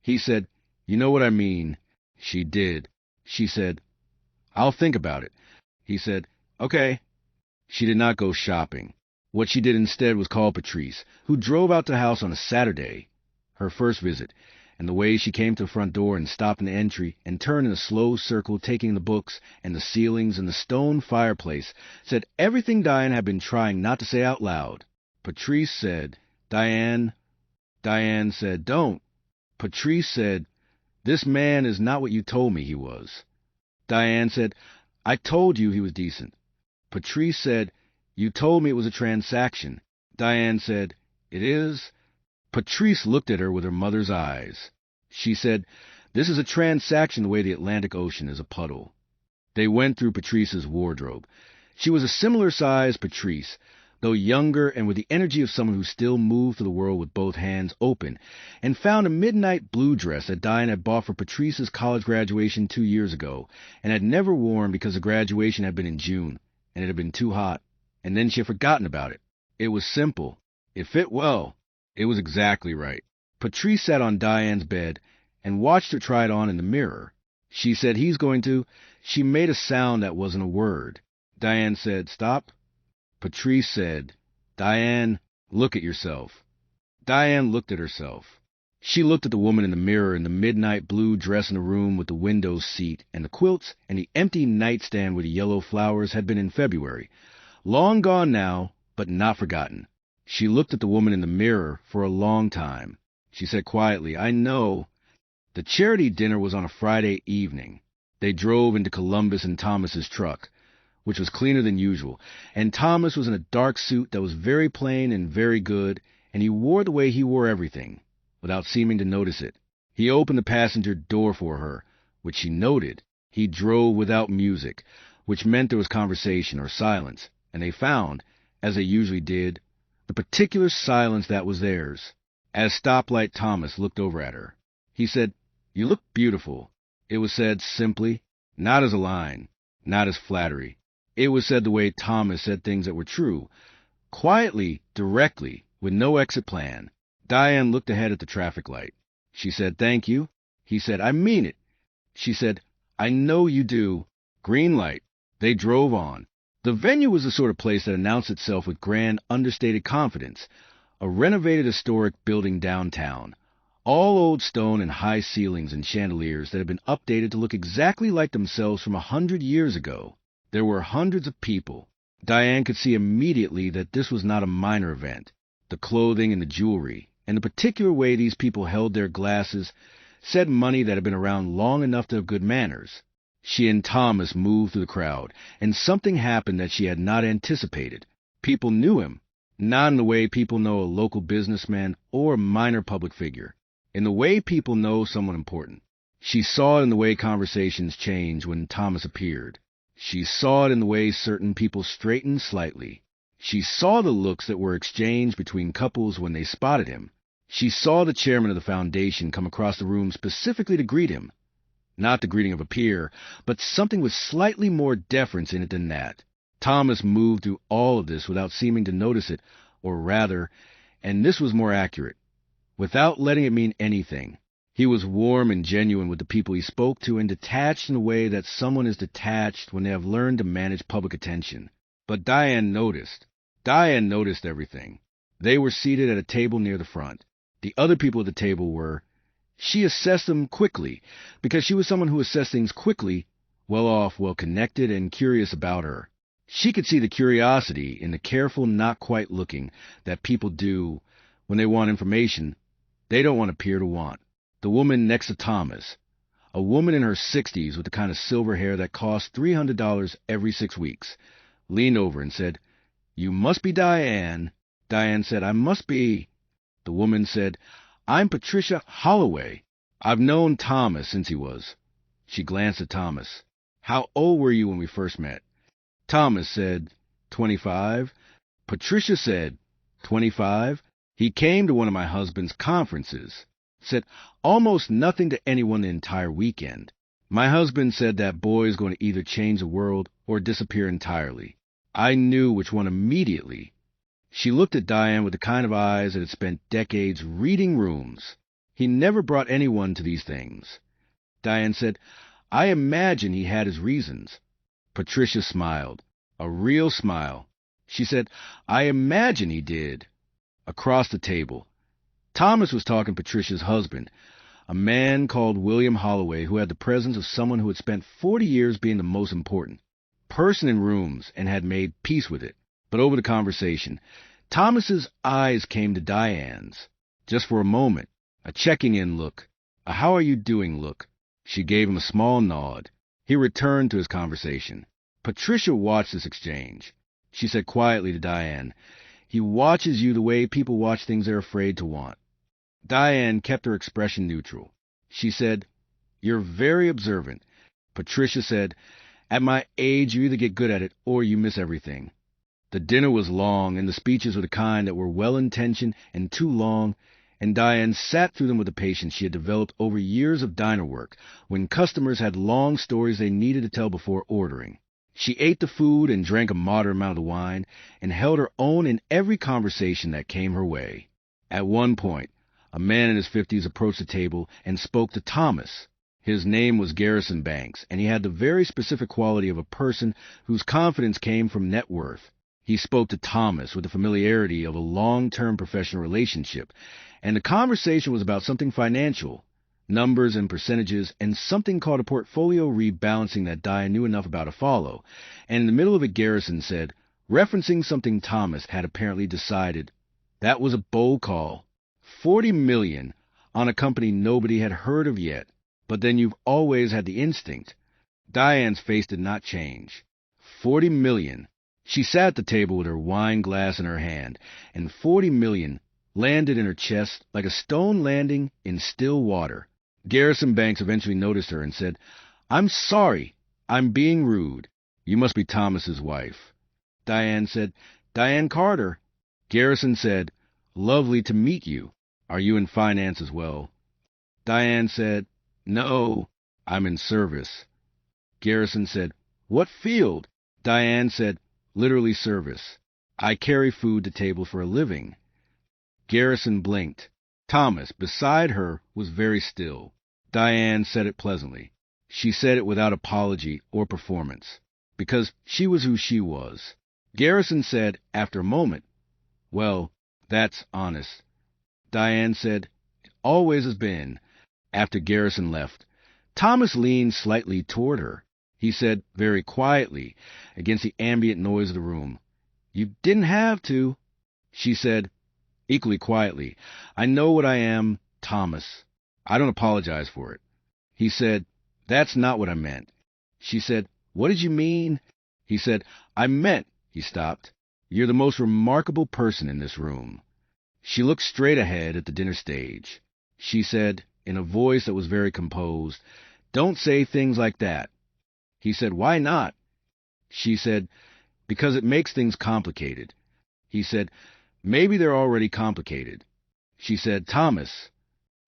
He said, "You know what I mean." She did. She said, "I'll think about it." He said, "Okay." She did not go shopping. What she did instead was call Patrice, who drove out to the house on a Saturday, her first visit, and the way she came to the front door and stopped in the entry and turned in a slow circle, taking the books and the ceilings and the stone fireplace, said everything Diane had been trying not to say out loud. Patrice said, "Diane." Diane said, "Don't." Patrice said, "This man is not what you told me he was." Diane said, "I told you he was decent." Patrice said, "You told me it was a transaction." Diane said, "It is?" Patrice looked at her with her mother's eyes. She said, "This is a transaction the way the Atlantic Ocean is a puddle." They went through Patrice's wardrobe. She was a similar size Patrice, though younger and with the energy of someone who still moved through the world with both hands open, and found a midnight blue dress that Diane had bought for Patrice's college graduation 2 years ago, and had never worn because the graduation had been in June, and it had been too hot, and then she had forgotten about it. It was simple. It fit well. It was exactly right. Patrice sat on Diane's bed and watched her try it on in the mirror. She said, "He's going to..." She made a sound that wasn't a word. Diane said, "Stop." Patrice said, "Diane, look at yourself." Diane looked at herself. She looked at the woman in the mirror in the midnight blue dress in the room with the window seat, and the quilts and the empty nightstand with the yellow flowers had been in February. Long gone now, but not forgotten. She looked at the woman in the mirror for a long time. She said quietly, "I know." The charity dinner was on a Friday evening. They drove into Columbus in Thomas's truck, which was cleaner than usual, and Thomas was in a dark suit that was very plain and very good, and he wore the way he wore everything, without seeming to notice it. He opened the passenger door for her, which she noted. He drove without music, which meant there was conversation or silence, and they found, as they usually did, the particular silence that was theirs. As Stoplight Thomas looked over at her, he said, "You look beautiful." It was said simply, not as a line, not as flattery. It was said the way Thomas said things that were true, quietly, directly, with no exit plan. Diane looked ahead at the traffic light. She said, "Thank you." He said, "I mean it." She said, "I know you do." Green light. They drove on. The venue was the sort of place that announced itself with grand, understated confidence. A renovated historic building downtown. All old stone and high ceilings and chandeliers that had been updated to look exactly like themselves from 100 years ago. There were hundreds of people. Diane could see immediately that this was not a minor event. The clothing and the jewelry, and the particular way these people held their glasses, said money that had been around long enough to have good manners. She and Thomas moved through the crowd, and something happened that she had not anticipated. People knew him, not in the way people know a local businessman or a minor public figure, in the way people know someone important. She saw it in the way conversations changed when Thomas appeared. She saw it in the way certain people straightened slightly. She saw the looks that were exchanged between couples when they spotted him. She saw the chairman of the foundation come across the room specifically to greet him. Not the greeting of a peer, but something with slightly more deference in it than that. Thomas moved through all of this without seeming to notice it, or rather, and this was more accurate, without letting it mean anything. He was warm and genuine with the people he spoke to and detached in a way that someone is detached when they have learned to manage public attention. But Diane noticed. Diane noticed everything. They were seated at a table near the front. The other people at the table were. She assessed them quickly, because she was someone who assessed things quickly, well-off, well-connected, and curious about her. She could see the curiosity in the careful not-quite-looking that people do when they want information they don't want to appear to want. The woman next to Thomas, a woman in her 60s with the kind of silver hair that costs $300 every 6 weeks, leaned over and said, "You must be Diane." Diane said, "I must be." The woman said, "I'm Patricia Holloway. I've known Thomas since he was." She glanced at Thomas. "How old were you when we first met?" Thomas said, 25. Patricia said, 25. He came to one of my husband's conferences. Said almost nothing to anyone the entire weekend. My husband said that boy is going to either change the world or disappear entirely. I knew which one immediately. She looked at Diane with the kind of eyes that had spent decades reading rooms. He never brought anyone to these things. Diane said, "I imagine he had his reasons." Patricia smiled, a real smile. She said, "I imagine he did." Across the table, Thomas was talking to Patricia's husband, a man called William Holloway, who had the presence of someone who had spent 40 years being the most important person in rooms and had made peace with it. But over the conversation, Thomas's eyes came to Diane's. Just for a moment, a checking-in look, a how-are-you-doing look. She gave him a small nod. He returned to his conversation. Patricia watched this exchange. She said quietly to Diane, "He watches you the way people watch things they're afraid to want." Diane kept her expression neutral. She said, "You're very observant." Patricia said, "At my age, you either get good at it or you miss everything." The dinner was long, and the speeches were the kind that were well-intentioned and too long, and Diane sat through them with the patience she had developed over years of diner work, when customers had long stories they needed to tell before ordering. She ate the food and drank a moderate amount of wine, and held her own in every conversation that came her way. At one point, a man in his 50s approached the table and spoke to Thomas. His name was Garrison Banks, and he had the very specific quality of a person whose confidence came from net worth. He spoke to Thomas with the familiarity of a long-term professional relationship, and the conversation was about something financial, numbers and percentages, and something called a portfolio rebalancing that Diane knew enough about to follow. And in the middle of it, Garrison said, referencing something Thomas had apparently decided, "That was a bold call. 40 million on a company nobody had heard of yet. But then you've always had the instinct." Diane's face did not change. 40 million. She sat at the table with her wine glass in her hand, and 40 million landed in her chest like a stone landing in still water. Garrison Banks eventually noticed her and said, "I'm sorry. I'm being rude. You must be Thomas's wife." Diane said, "Diane Carter." Garrison said, "Lovely to meet you. Are you in finance as well?" Diane said, "No, I'm in service." Garrison said, "What field?" Diane said, "Literally service. I carry food to table for a living." Garrison blinked. Thomas, beside her, was very still. Diane said it pleasantly. She said it without apology or performance, because she was who she was. Garrison said, after a moment, "Well, that's honest." Diane said, "It always has been." After Garrison left, Thomas leaned slightly toward her. He said very quietly, against the ambient noise of the room, "You didn't have to." She said, equally quietly, "I know what I am, Thomas. I don't apologize for it." He said, "That's not what I meant." She said, "What did you mean?" He said, "I meant," he stopped, "you're the most remarkable person in this room." She looked straight ahead at the dinner stage. She said, in a voice that was very composed, "Don't say things like that." He said, "Why not?" She said, "Because it makes things complicated." He said, "Maybe they're already complicated." She said, "Thomas."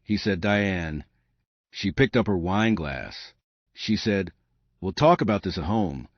He said, "Diane." She picked up her wine glass. She said, "We'll talk about this at home."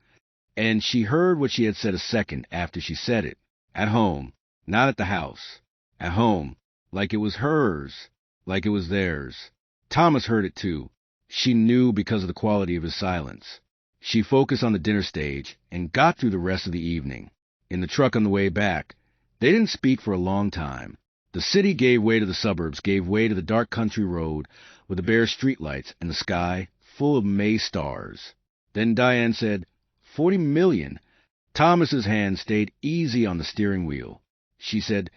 And she heard what she had said a second after she said it. At home, not at the house. At home, like it was hers, like it was theirs. Thomas heard it too. She knew because of the quality of his silence. She focused on the dinner stage and got through the rest of the evening. In the truck on the way back, they didn't speak for a long time. The city gave way to the suburbs, gave way to the dark country road with the bare streetlights and the sky full of May stars. Then Diane said, 40 million. Thomas's hand stayed easy on the steering wheel. She said,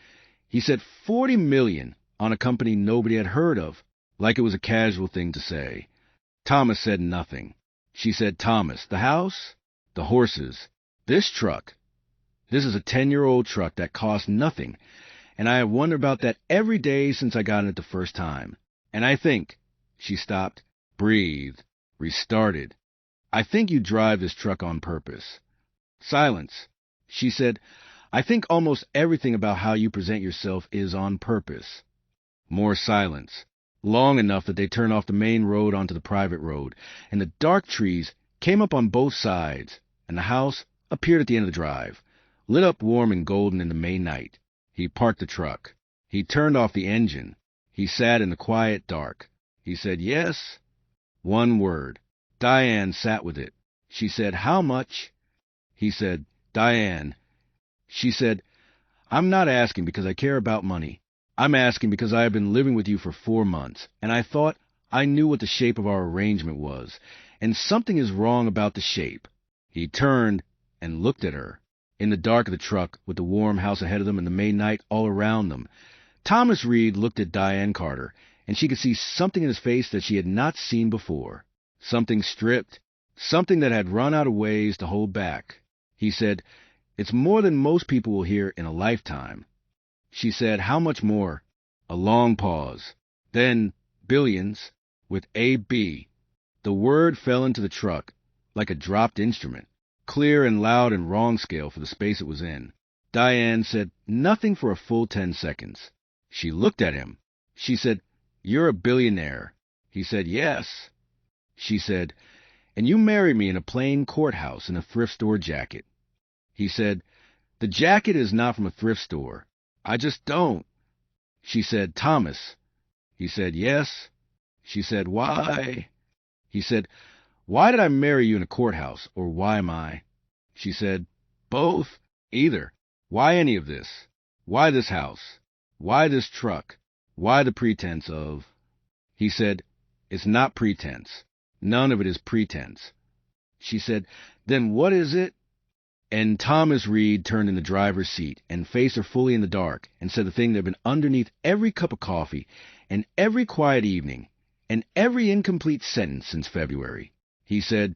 "He said 40 million on a company nobody had heard of," like it was a casual thing to say. Thomas said nothing. She said, "Thomas, the house? The horses? This truck? This is a 10-year-old truck that cost nothing, and I have wondered about that every day since I got in it the first time. And I think, she stopped, breathed, restarted. I think you drive this truck on purpose. Silence. She said, I think almost everything about how you present yourself is on purpose. More silence. Long enough that they turned off the main road onto the private road, and the dark trees came up on both sides, and the house appeared at the end of the drive, lit up warm and golden in the May night. He parked the truck. He turned off the engine. He sat in the quiet dark. He said, yes. One word. Diane sat with it. She said, how much? He said, Diane. She said, I'm not asking because I care about money. I'm asking because I have been living with you for 4 months, and I thought I knew what the shape of our arrangement was, and something is wrong about the shape. He turned and looked at her. In the dark of the truck, with the warm house ahead of them and the May night all around them, Thomas Reed looked at Diane Carter, and she could see something in his face that she had not seen before. Something stripped, something that had run out of ways to hold back. He said, it's more than most people will hear in a lifetime. She said, how much more? A long pause. Then, billions, with A-B. The word fell into the truck like a dropped instrument, clear and loud and wrong scale for the space it was in. Diane said nothing for a full 10 seconds. She looked at him. She said, you're a billionaire. He said, yes. She said, and you married me in a plain courthouse in a thrift store jacket. He said, the jacket is not from a thrift store. I just don't. She said, Thomas. He said, yes. She said, why? He said, why did I marry you in a courthouse, or why am I? She said, both, either. Why any of this? Why this house? Why this truck? Why the pretense of? He said, it's not pretense. None of it is pretense. She said, then what is it? And Thomas Reed turned in the driver's seat and faced her fully in the dark and said the thing that had been underneath every cup of coffee and every quiet evening and every incomplete sentence since February. He said,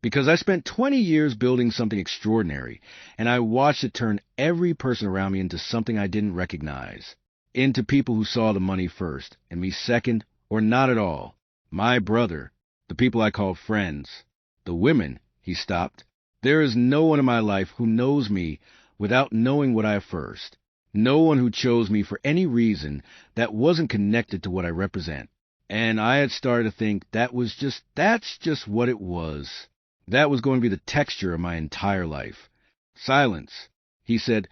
because I spent 20 years building something extraordinary, and I watched it turn every person around me into something I didn't recognize, into people who saw the money first, and me second, or not at all. My brother, the people I called friends, the women. He stopped. There is no one in my life who knows me without knowing what I have first. No one who chose me for any reason that wasn't connected to what I represent. And I had started to think that's just what it was. That was going to be the texture of my entire life. Silence. He said,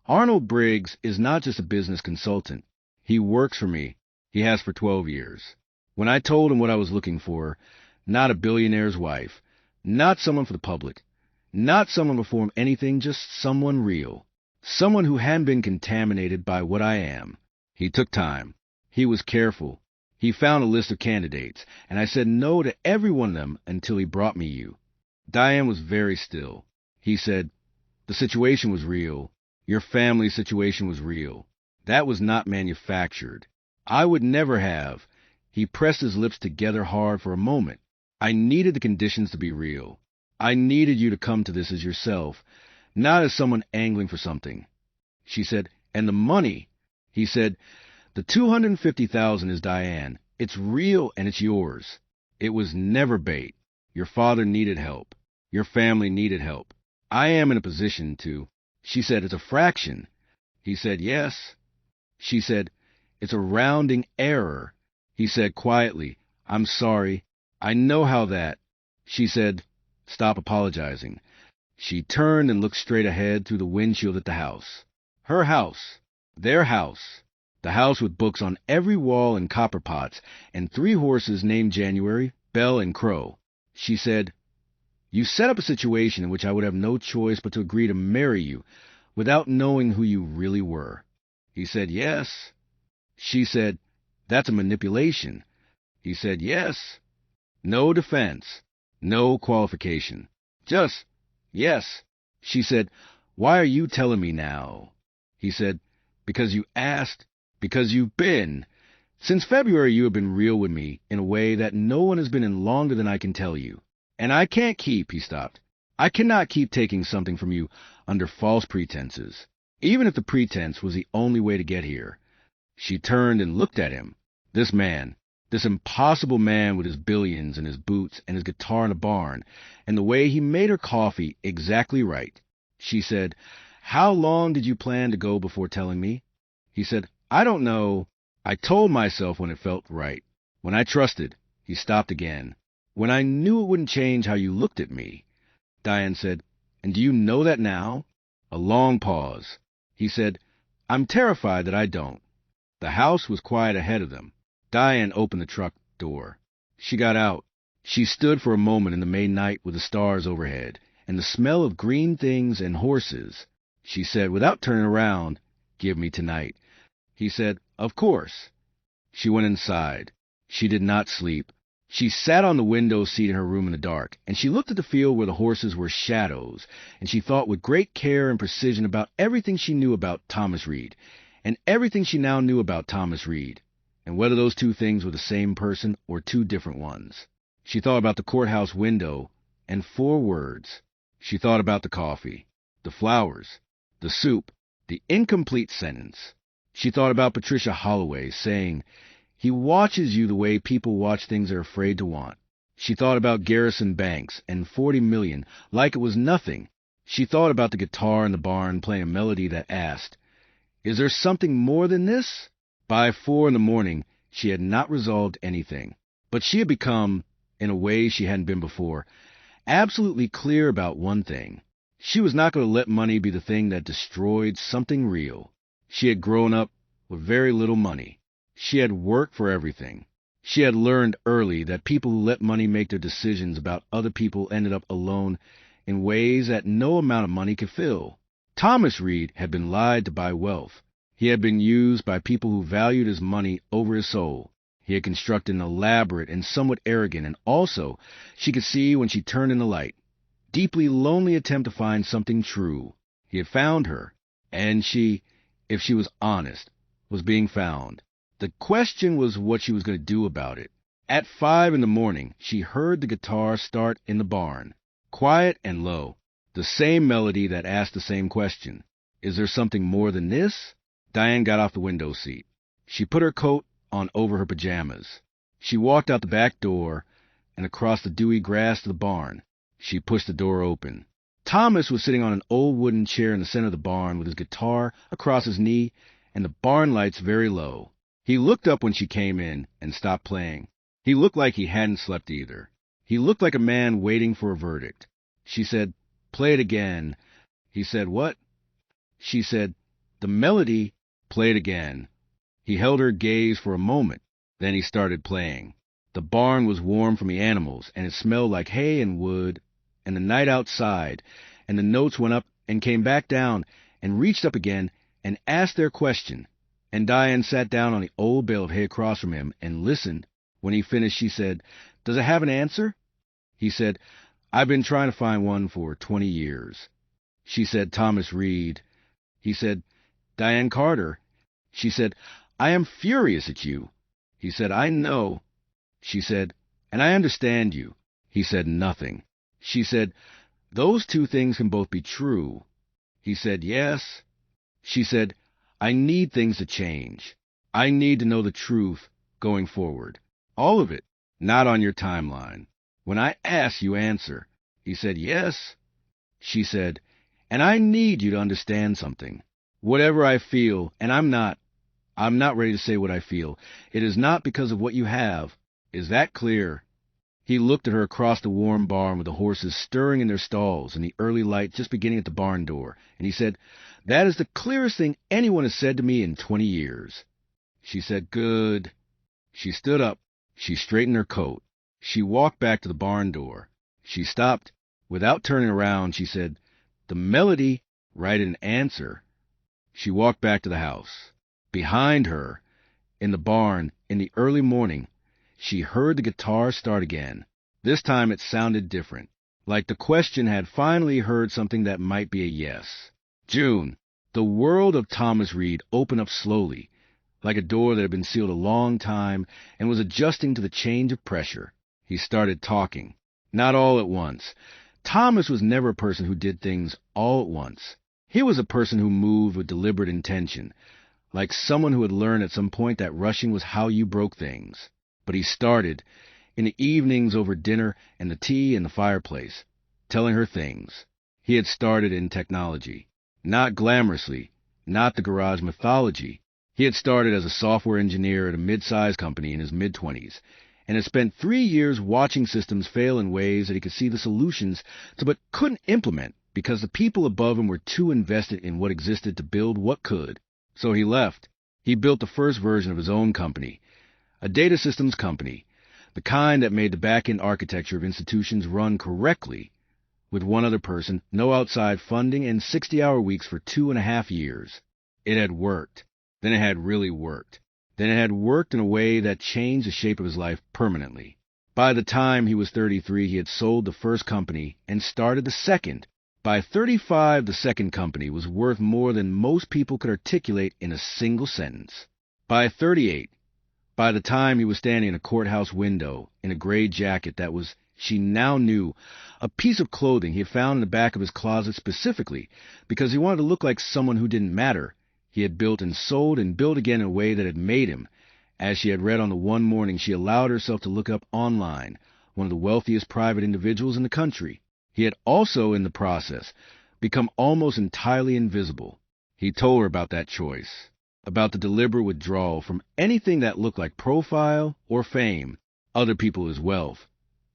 Arnold Briggs is not just a business consultant. He works for me. He has for 12 years. When I told him what I was looking for, not a billionaire's wife, not someone for the public, not someone to perform anything, just someone real. Someone who hadn't been contaminated by what I am. He took time. He was careful. He found a list of candidates, and I said no to every one of them until he brought me you. Diane was very still. He said, the situation was real. Your family situation was real. That was not manufactured. I would never have. He pressed his lips together hard for a moment. I needed the conditions to be real. I needed you to come to this as yourself, not as someone angling for something. She said, and the money. He said, the $250,000 is Diane. It's real and it's yours. It was never bait. Your father needed help. Your family needed help. I am in a position to. She said, it's a fraction. He said, yes. She said, it's a rounding error. He said quietly, I'm sorry. I know how that. She said, stop apologizing. She turned and looked straight ahead through the windshield at the house. Her house. Their house. The house with books on every wall and copper pots, and 3 horses named January, Bell, and Crow. She said, you set up a situation in which I would have no choice but to agree to marry you without knowing who you really were. He said, yes. She said, that's a manipulation. He said, yes. No defense. No qualification. Just, yes. She said, why are you telling me now? He said, because you asked, because you've been. Since February you have been real with me in a way that no one has been in longer than I can tell you. And I can't keep, he stopped. I cannot keep taking something from you under false pretenses. even if the pretense was the only way to get here. She turned and looked at him. This man, this impossible man with his billions and his boots and his guitar in a barn, and the way he made her coffee exactly right. She said, "How long did you plan to go before telling me?" He said, "I don't know. I told myself when it felt right. When I trusted." He stopped again. "When I knew it wouldn't change how you looked at me." Diane said, "And do you know that now?" A long pause. He said, "I'm terrified that I don't." The house was quiet ahead of them. Diane opened the truck door. She got out. She stood for a moment in the May night with the stars overhead, and the smell of green things and horses. She said, without turning around, "Give me tonight." He said, "Of course." She went inside. She did not sleep. She sat on the window seat in her room in the dark, and she looked at the field where the horses were shadows, and she thought with great care and precision about everything she knew about Thomas Reed, and everything she now knew about Thomas Reed, and whether those two things were the same person or two different ones. She thought about the courthouse window and 4 words. She thought about the coffee, the flowers, the soup, the incomplete sentence. She thought about Patricia Holloway saying, "He watches you the way people watch things they're afraid to want." She thought about Garrison Banks and 40 million like it was nothing. She thought about the guitar in the barn playing a melody that asked, "Is there something more than this?" By 4 in the morning, she had not resolved anything. But she had become, in a way she hadn't been before, absolutely clear about one thing. She was not going to let money be the thing that destroyed something real. She had grown up with very little money. She had worked for everything. She had learned early that people who let money make their decisions about other people ended up alone in ways that no amount of money could fill. Thomas Reed had been lied to buy wealth. He had been used by people who valued his money over his soul. He had constructed an elaborate and somewhat arrogant, and also, she could see when she turned in the light, deeply lonely attempt to find something true. He had found her, and she, if she was honest, was being found. The question was what she was going to do about it. At 5 in the morning, she heard the guitar start in the barn, quiet and low, the same melody that asked the same question. Is there something more than this? Diane got off the window seat. She put her coat on over her pajamas. She walked out the back door and across the dewy grass to the barn. She pushed the door open. Thomas was sitting on an old wooden chair in the center of the barn with his guitar across his knee and the barn lights very low. He looked up when she came in and stopped playing. He looked like he hadn't slept either. He looked like a man waiting for a verdict. She said, "Play it again." He said, "What?" She said, "The melody." Play it again. He held her gaze for a moment. Then he started playing. The barn was warm from the animals, and it smelled like hay and wood, and the night outside, and the notes went up and came back down and reached up again and asked their question. And Diane sat down on the old bale of hay across from him and listened. When he finished, she said, "Does it have an answer?" He said, "I've been trying to find one for 20 years. She said, "Thomas Reed." He said, "Diane Carter." She said, "I am furious at you." He said, "I know." She said, "And I understand you." He said nothing. She said, "Those two things can both be true." He said, "Yes." She said, "I need things to change. I need to know the truth going forward. All of it, not on your timeline. When I ask, you answer." He said, "Yes." She said, "And I need you to understand something. Whatever I feel, and I'm not ready to say what I feel. It is not because of what you have. Is that clear?" He looked at her across the warm barn with the horses stirring in their stalls and the early light just beginning at the barn door, and he said, "That is the clearest thing anyone has said to me in 20 years. She said, "Good." She stood up. She straightened her coat. She walked back to the barn door. She stopped. Without turning around, she said, "The melody, write an answer." She walked back to the house. Behind her, in the barn, in the early morning, she heard the guitar start again. This time it sounded different, like the question had finally heard something that might be a yes. June. The world of Thomas Reed opened up slowly, like a door that had been sealed a long time and was adjusting to the change of pressure. He started talking. Not all at once. Thomas was never a person who did things all at once. He was a person who moved with deliberate intention, like someone who had learned at some point that rushing was how you broke things. But he started, in the evenings over dinner and the tea in the fireplace, telling her things. He had started in technology. Not glamorously, not the garage mythology. He had started as a software engineer at a mid-sized company in his mid-20s, and had spent 3 years watching systems fail in ways that he could see the solutions to but couldn't implement because the people above him were too invested in what existed to build what could. So he left. He built the first version of his own company, a data systems company, the kind that made the back-end architecture of institutions run correctly, with one other person, no outside funding, and 60-hour weeks for 2.5 years. It had worked. Then it had really worked. Then it had worked in a way that changed the shape of his life permanently. By the time he was 33, he had sold the first company and started the second. By 35, the second company was worth more than most people could articulate in a single sentence. By 38, by the time he was standing in a courthouse window in a gray jacket that was, she now knew, a piece of clothing he had found in the back of his closet specifically because he wanted to look like someone who didn't matter, he had built and sold and built again in a way that had made him, as she had read on the one morning she allowed herself to look up online, one of the wealthiest private individuals in the country. He had also, in the process, become almost entirely invisible. He told her about that choice, about the deliberate withdrawal from anything that looked like profile or fame, other people's wealth.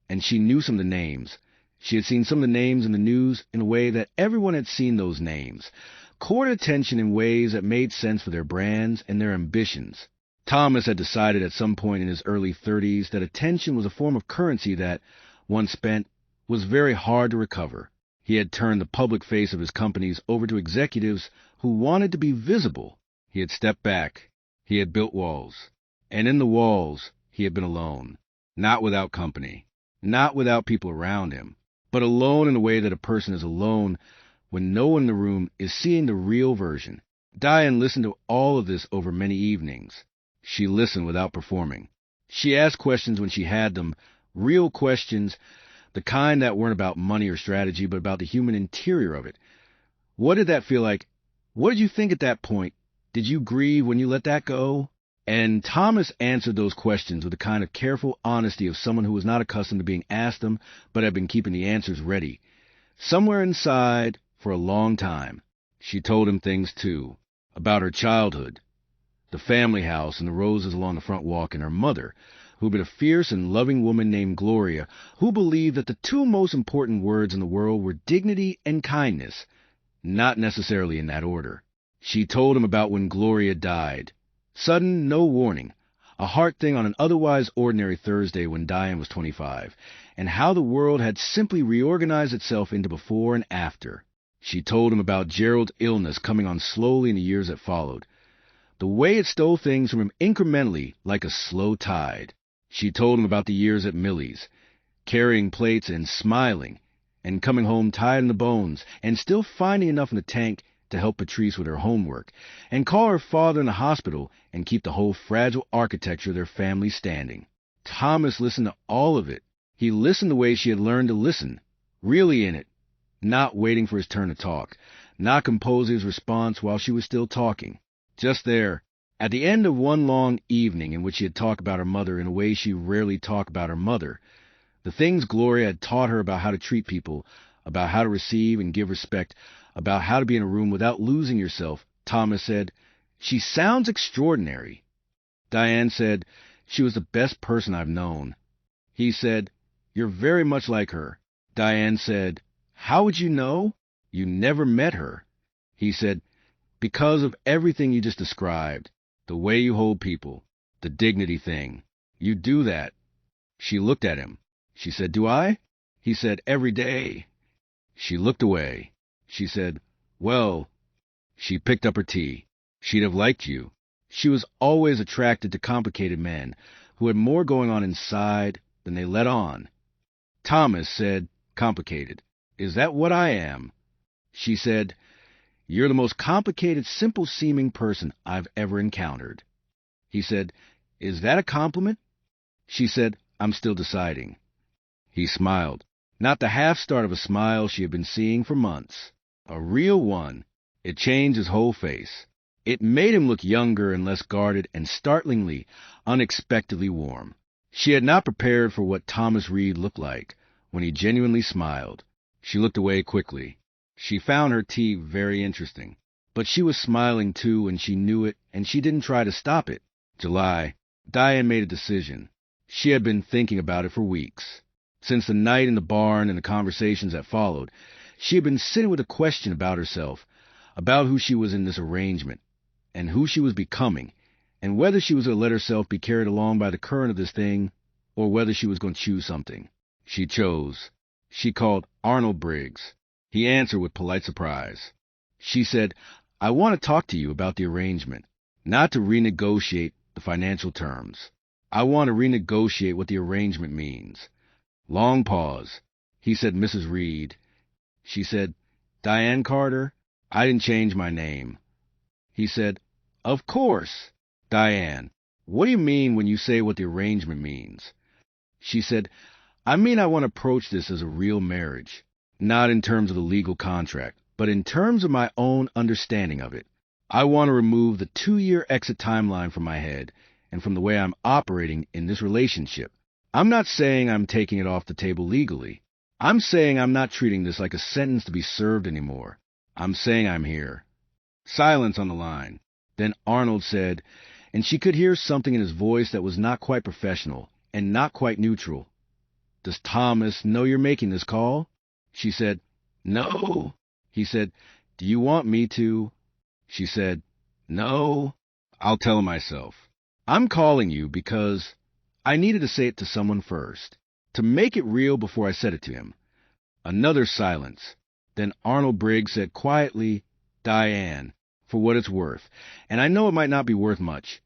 And she knew some of the names. She had seen some of the names in the news in a way that everyone had seen those names, caught attention in ways that made sense for their brands and their ambitions. Thomas had decided at some point in his early 30s that attention was a form of currency that, once spent, was very hard to recover. He had turned the public face of his companies over to executives who wanted to be visible. He had stepped back. He had built walls. And in the walls, he had been alone. Not without company. Not without people around him. But alone in a way that a person is alone when no one in the room is seeing the real version. Diane listened to all of this over many evenings. She listened without performing. She asked questions when she had them, real questions, the kind that weren't about money or strategy, but about the human interior of it. What did that feel like? What did you think at that point? Did you grieve when you let that go? And Thomas answered those questions with the kind of careful honesty of someone who was not accustomed to being asked them, but had been keeping the answers ready. Somewhere inside, for a long time, she told him things, too, about her childhood, the family house and the roses along the front walk, and her mother, who had been a fierce and loving woman named Gloria, who believed that the two most important words in the world were dignity and kindness, not necessarily in that order. She told him about when Gloria died. Sudden, no warning, a heart thing on an otherwise ordinary Thursday when Diane was 25, and how the world had simply reorganized itself into before and after. She told him about Gerald's illness coming on slowly in the years that followed, the way it stole things from him incrementally like a slow tide. She told him about the years at Millie's, carrying plates and smiling, and coming home tired in the bones, and still finding enough in the tank to help Patrice with her homework, and call her father in the hospital and keep the whole fragile architecture of their family standing. Thomas listened to all of it. He listened the way she had learned to listen, really in it, not waiting for his turn to talk, not composing his response while she was still talking. Just there, at the end of one long evening in which she had talked about her mother in a way she rarely talked about her mother, the things Gloria had taught her about how to treat people, about how to receive and give respect, about how to be in a room without losing yourself, Thomas said, "She sounds extraordinary." Diane said, "She was the best person I've known." He said, "You're very much like her." Diane said, "How would you know? You never met her." He said, "Because of everything you just described, the way you hold people, the dignity thing. You do that." She looked at him. She said, "Do I?" He said, "Every day." She looked away. She said, "Well," she picked up her tea. "She'd have liked you." She was always attracted to complicated men who had more going on inside than they let on. Thomas said, "Complicated. Is that what I am?" She said, "You're the most complicated, simple-seeming person I've ever encountered." He said, "Is that a compliment?" She said, "I'm still deciding." He smiled. Not the half-start of a smile she had been seeing for months. A real one. It changed his whole face. It made him look younger and less guarded and startlingly, unexpectedly warm. She had not prepared for what Thomas Reed looked like when he genuinely smiled. She looked away quickly. She found her tea very interesting. But she was smiling too, and she knew it, and she didn't try to stop it. July. Diane made a decision. She had been thinking about it for weeks. Since the night in the barn and the conversations that followed, she had been sitting with a question about herself, about who she was in this arrangement, and who she was becoming, and whether she was going to let herself be carried along by the current of this thing, or whether she was going to choose something. She chose. She called Arnold Briggs. He answered with polite surprise. She said, "I want to talk to you about the arrangement, not to renegotiate the financial terms. I want to renegotiate what the arrangement means." Long pause. He said, "Mrs. Reed." She said, "Diane Carter, I didn't change my name." He said, "Of course." "Diane, what do you mean when you say what the arrangement means?" She said, "I mean I want to approach this as a real marriage, not in terms of the legal contract, but in terms of my own understanding of it. I want to remove the 2-year exit timeline from my head and from the way I'm operating in this relationship. I'm not saying I'm taking it off the table legally. I'm saying I'm not treating this like a sentence to be served anymore. I'm saying I'm here." Silence on the line. Then Arnold said, and she could hear something in his voice that was not quite professional and not quite neutral, "Does Thomas know you're making this call?" She said, "No." He said, "Do you want me to?" She said, "No." "I'll tell him myself. I'm calling you because I needed to say it to someone first, to make it real before I said it to him." Another silence. Then Arnold Briggs said quietly, "Diane, for what it's worth, and I know it might not be worth much,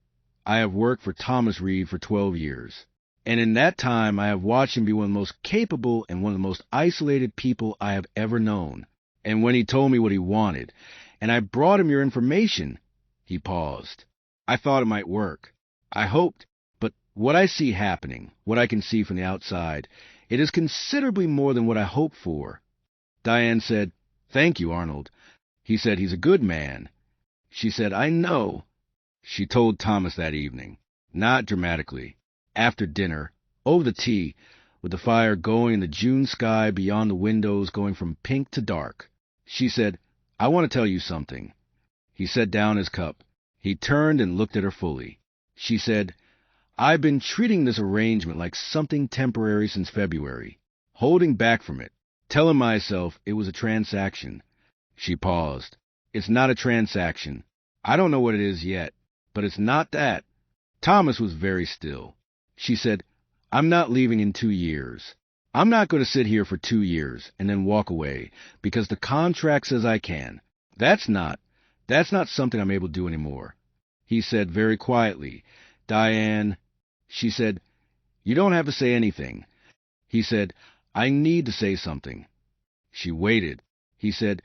I have worked for Thomas Reed for 12 years. And in that time, I have watched him be one of the most capable and one of the most isolated people I have ever known. And when he told me what he wanted, and I brought him your information," he paused, "I thought it might work. I hoped, but what I see happening, what I can see from the outside, it is considerably more than what I hoped for." Diane said, "Thank you, Arnold." He said, "He's a good man." She said, "I know." She told Thomas that evening, not dramatically. After dinner, over the tea, with the fire going and the June sky beyond the windows going from pink to dark, she said, "I want to tell you something." He set down his cup. He turned and looked at her fully. She said, "I've been treating this arrangement like something temporary since February, holding back from it, telling myself it was a transaction." She paused. "It's not a transaction. I don't know what it is yet, but it's not that." Thomas was very still. She said, "I'm not leaving in 2 years. I'm not going to sit here for 2 years and then walk away because the contract says I can. That's not something I'm able to do anymore." He said very quietly, "Diane," she said, "you don't have to say anything." He said, "I need to say something." She waited. He said,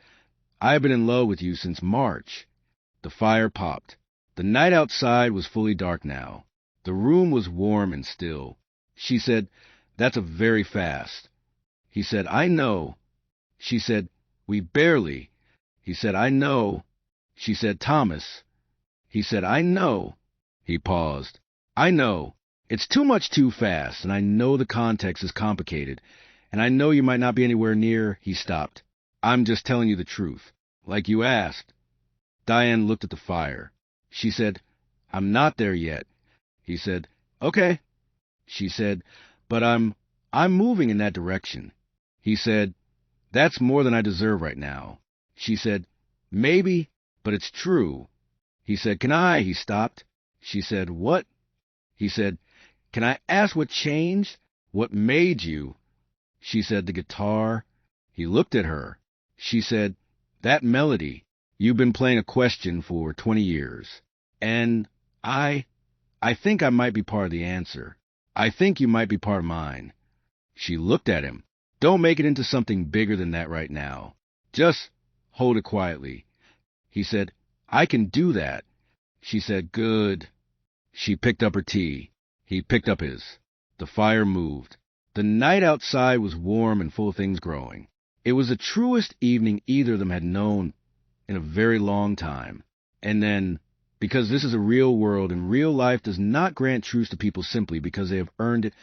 "I've been in love with you since March." The fire popped. The night outside was fully dark now. The room was warm and still. She said, "That's a very fast." He said, "I know." She said, "We barely." He said, "I know." She said, "Thomas." He said, "I know." He paused. "I know. It's too much too fast, and I know the context is complicated, and I know you might not be anywhere near." He stopped. "I'm just telling you the truth, like you asked." Diane looked at the fire. She said, "I'm not there yet." He said, "Okay." She said, "But I'm moving in that direction." He said, "That's more than I deserve right now." She said, "Maybe, but it's true." He said, "Can I?" He stopped. She said, "What?" He said, "Can I ask what changed? What made you?" She said, "The guitar." He looked at her. She said, "That melody. You've been playing a question for 20 years. And I think I might be part of the answer. I think you might be part of mine." She looked at him. "Don't make it into something bigger than that right now. Just hold it quietly." He said, "I can do that." She said, "Good." She picked up her tea. He picked up his. The fire moved. The night outside was warm and full of things growing. It was the truest evening either of them had known. in a very long time. And then, because this is a real world and real life does not grant truce to people simply because they have earned it,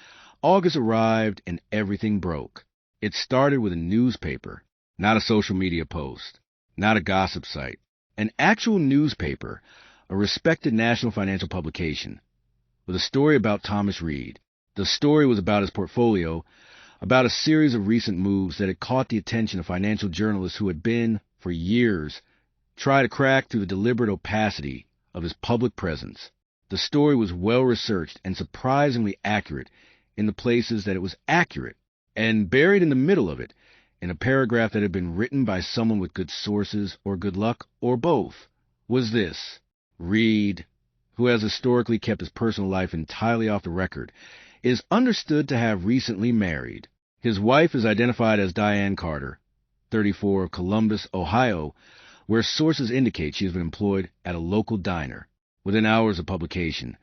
August arrived and everything broke. It started with a newspaper, not a social media post, not a gossip site, an actual newspaper, a respected national financial publication, with a story about Thomas Reed. The story was about his portfolio, about a series of recent moves that had caught the attention of financial journalists who had been, for years, trying to crack through the deliberate opacity of his public presence. The story was well-researched and surprisingly accurate in the places that it was accurate, and buried in the middle of it, in a paragraph that had been written by someone with good sources or good luck, or both, was this: Reed, who has historically kept his personal life entirely off the record, is understood to have recently married. His wife is identified as Diane Carter, 34, of Columbus, Ohio, where sources indicate she has been employed at a local diner. Within hours of publication,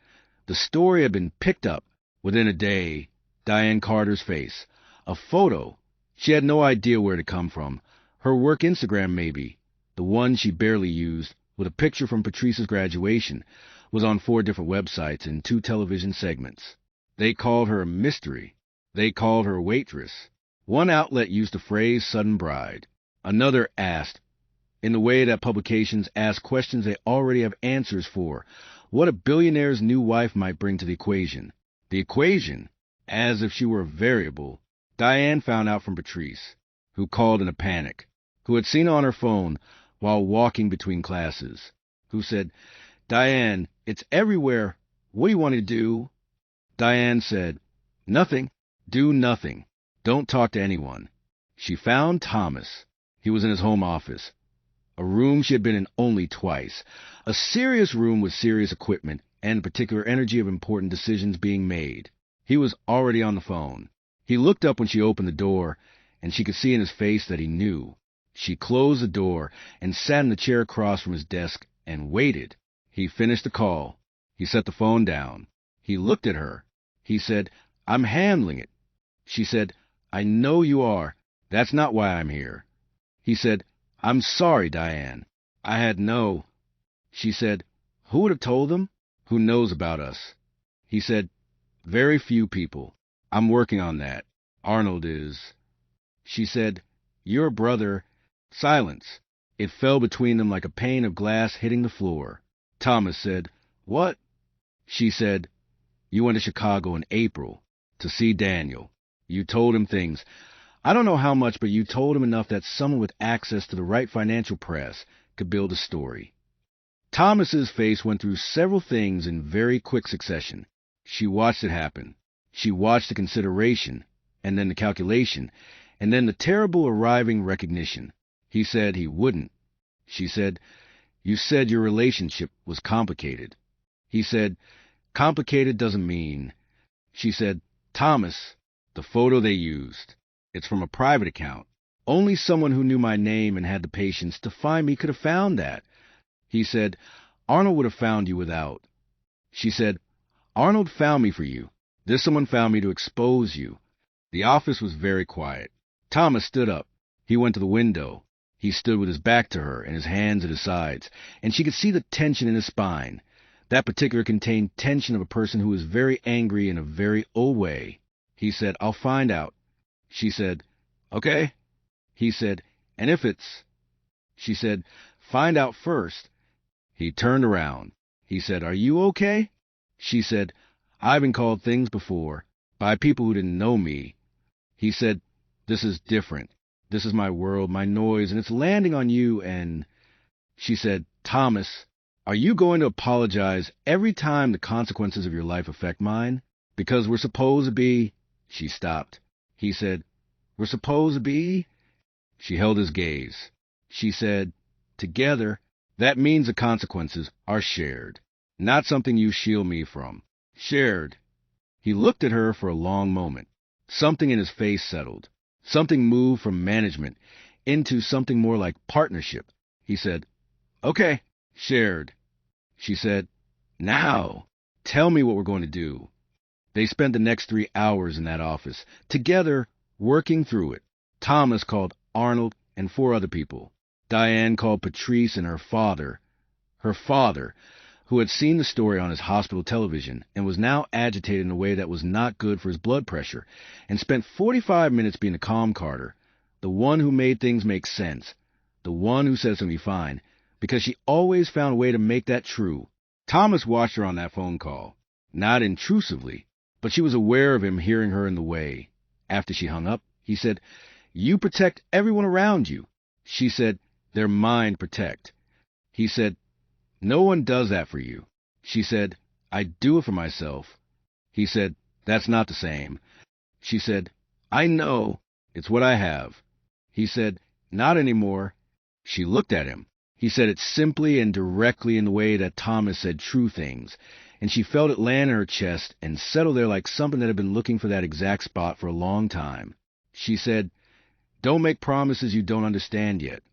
the story had been picked up. Within a day, Diane Carter's face, a photo she had no idea where to come from, her work Instagram maybe, the one she barely used, with a picture from Patrice's graduation, was on 4 different websites and 2 television segments. They called her a mystery. They called her a waitress. One outlet used the phrase sudden bride. Another asked, in the way that publications ask questions they already have answers for, what a billionaire's new wife might bring to the equation. The equation, as if she were a variable, Diane found out from Patrice, who called in a panic, who had seen her on her phone while walking between classes, who said, "Diane, it's everywhere. What do you want to do?" Diane said, "Nothing. Do nothing. Don't talk to anyone." She found Thomas. He was in his home office, a room she had been in only twice, a serious room with serious equipment and particular energy of important decisions being made. He was already on the phone. He looked up when she opened the door, and she could see in his face that he knew. She closed the door and sat in the chair across from his desk and waited. He finished the call. He set the phone down. He looked at her. He said, "I'm handling it." She said, "I know you are. That's not why I'm here." He said, "I'm sorry, Diane. I had no." She said, "Who would have told them? Who knows about us?" He said, "Very few people. I'm working on that. Arnold is." She said, "Your brother." Silence. It fell between them like a pane of glass hitting the floor. Thomas said, "What?" She said, "You went to Chicago in April to see Daniel. You told him things. I don't know how much, but you told him enough that someone with access to the right financial press could build a story." Thomas's face went through several things in very quick succession. She watched it happen. She watched the consideration, and then the calculation, and then the terrible arriving recognition. He said he wouldn't. She said, "You said your relationship was complicated." He said, "Complicated doesn't mean." She said, "Thomas, the photo they used. It's from a private account. Only someone who knew my name and had the patience to find me could have found that." He said, "Arnold would have found you without." She said, "Arnold found me for you. This someone found me to expose you." The office was very quiet. Thomas stood up. He went to the window. He stood with his back to her and his hands at his sides, and she could see the tension in his spine. That particular contained tension of a person who is very angry in a very old way. He said, "I'll find out." She said, "Okay." He said, "And if it's—" She said, "Find out first." He turned around. He said, "Are you okay?" She said, "I've been called things before, by people who didn't know me." He said, "This is different. This is my world, my noise, and it's landing on you, and—" She said, "Thomas, are you going to apologize every time the consequences of your life affect mine? Because we're supposed to be—" She stopped. He said, "We're supposed to be—" She held his gaze. She said, "Together, that means the consequences are shared, not something you shield me from. Shared." He looked at her for a long moment. Something in his face settled. Something moved from management into something more like partnership. He said, "Okay, shared." She said, "Now, tell me what we're going to do." They spent the next 3 hours in that office, together, working through it. Thomas called Arnold and 4 other people. Diane called Patrice and her father, who had seen the story on his hospital television and was now agitated in a way that was not good for his blood pressure, and spent 45 minutes being a calm Carter, the one who made things make sense, the one who said it's going to be fine, because she always found a way to make that true. Thomas watched her on that phone call, not intrusively, but she was aware of him hearing her in the way. After she hung up, he said, "You protect everyone around you." She said, "Their mind protect." He said, "No one does that for you." She said, "I do it for myself." He said, "That's not the same." She said, "I know. It's what I have." He said, "Not anymore." She looked at him. He said it simply and directly in the way that Thomas said true things, and she felt it land in her chest and settle there like something that had been looking for that exact spot for a long time. She said, "Don't make promises you don't understand yet."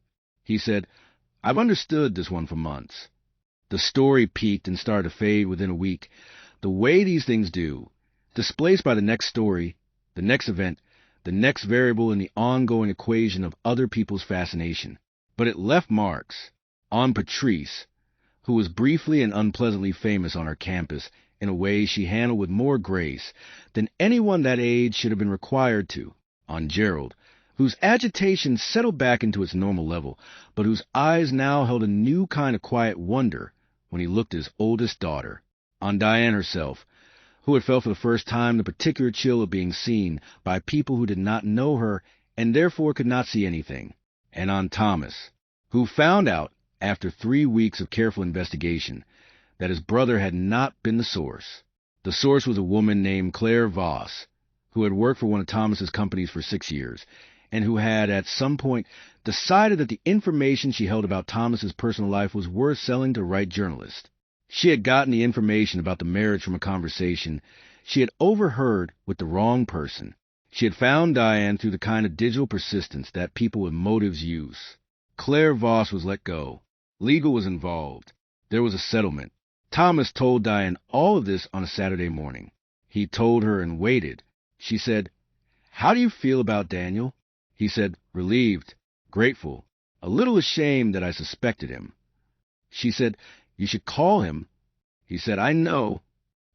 He said, "I've understood this one for months." The story peaked and started to fade within a week, the way these things do, displaced by the next story, the next event, the next variable in the ongoing equation of other people's fascination. But it left marks on Patrice, who was briefly and unpleasantly famous on our campus in a way she handled with more grace than anyone that age should have been required to, on Gerald, whose agitation settled back into its normal level, but whose eyes now held a new kind of quiet wonder when he looked at his oldest daughter, on Diane herself, who had felt for the first time the particular chill of being seen by people who did not know her and therefore could not see anything, and on Thomas, who found out, after 3 weeks of careful investigation, that his brother had not been the source. The source was a woman named Claire Voss, who had worked for one of Thomas's companies for 6 years, and who had at some point decided that the information she held about Thomas's personal life was worth selling to right journalists. She had gotten the information about the marriage from a conversation she had overheard with the wrong person. She had found Diane through the kind of digital persistence that people with motives use. Claire Voss was let go. Legal was involved. There was a settlement. Thomas told Diane all of this on a Saturday morning. He told her and waited. She said, "How do you feel about Daniel?" He said, relieved, grateful, a little ashamed that I suspected him. She said, "You should call him." He said, "I know."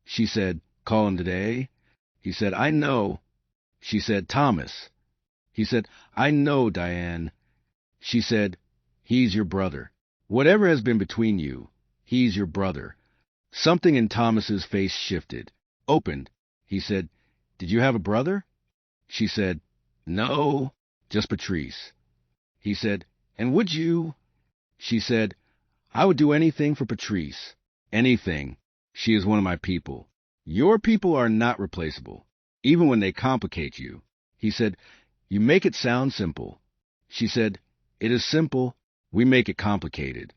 She said, "Call him today?" He said, "I know." She said, "Thomas." He said, "I know, Diane." She said, "He's your brother. Whatever has been between you, he's your brother." Something in Thomas's face shifted, opened. He said, "Did you have a brother?" She said, "No, just Patrice." He said, "And would you?" She said, "I would do anything for Patrice. Anything. She is one of my people. Your people are not replaceable, even when they complicate you." He said, "You make it sound simple." She said, "It is simple. We make it complicated."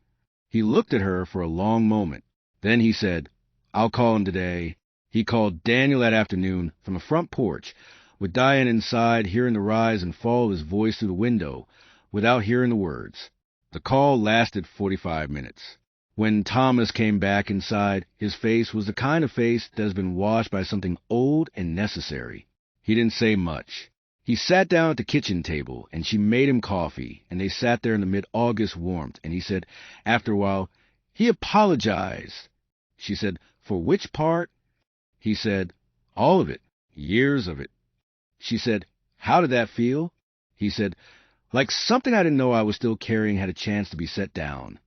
He looked at her for a long moment. Then he said, "I'll call him today." He called Daniel that afternoon from the front porch, with Diane inside hearing the rise and fall of his voice through the window, without hearing the words. The call lasted 45 minutes. When Thomas came back inside, his face was the kind of face that has been washed by something old and necessary. He didn't say much. He sat down at the kitchen table, and she made him coffee, and they sat there in the mid-August warmth, and he said, after a while, "He apologized." She said, "For which part?" He said, "All of it. Years of it." She said, "How did that feel?" He said, "Like something I didn't know I was still carrying had a chance to be set down."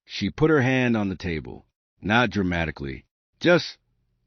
She put her hand on the table, not dramatically, just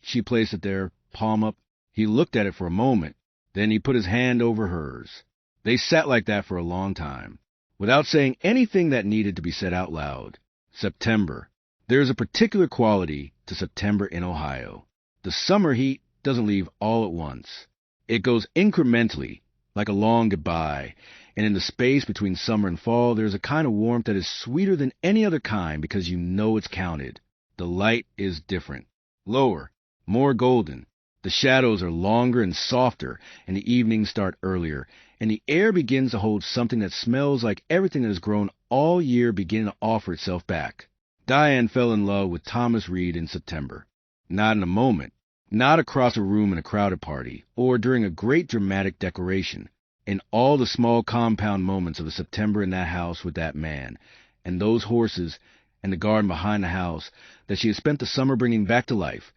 she placed it there, palm up. He looked at it for a moment. Then he put his hand over hers. They sat like that for a long time, without saying anything that needed to be said out loud. September. There is a particular quality to September in Ohio. The summer heat doesn't leave all at once. It goes incrementally, like a long goodbye, and in the space between summer and fall, there's a kind of warmth that is sweeter than any other kind because you know it's counted. The light is different, lower, more golden. The shadows are longer and softer, and the evenings start earlier, and the air begins to hold something that smells like everything that has grown all year beginning to offer itself back. Diane fell in love with Thomas Reed in September. Not in a moment, not across a room in a crowded party, or during a great dramatic declaration. In all the small compound moments of a September in that house with that man, and those horses, and the garden behind the house that she had spent the summer bringing back to life.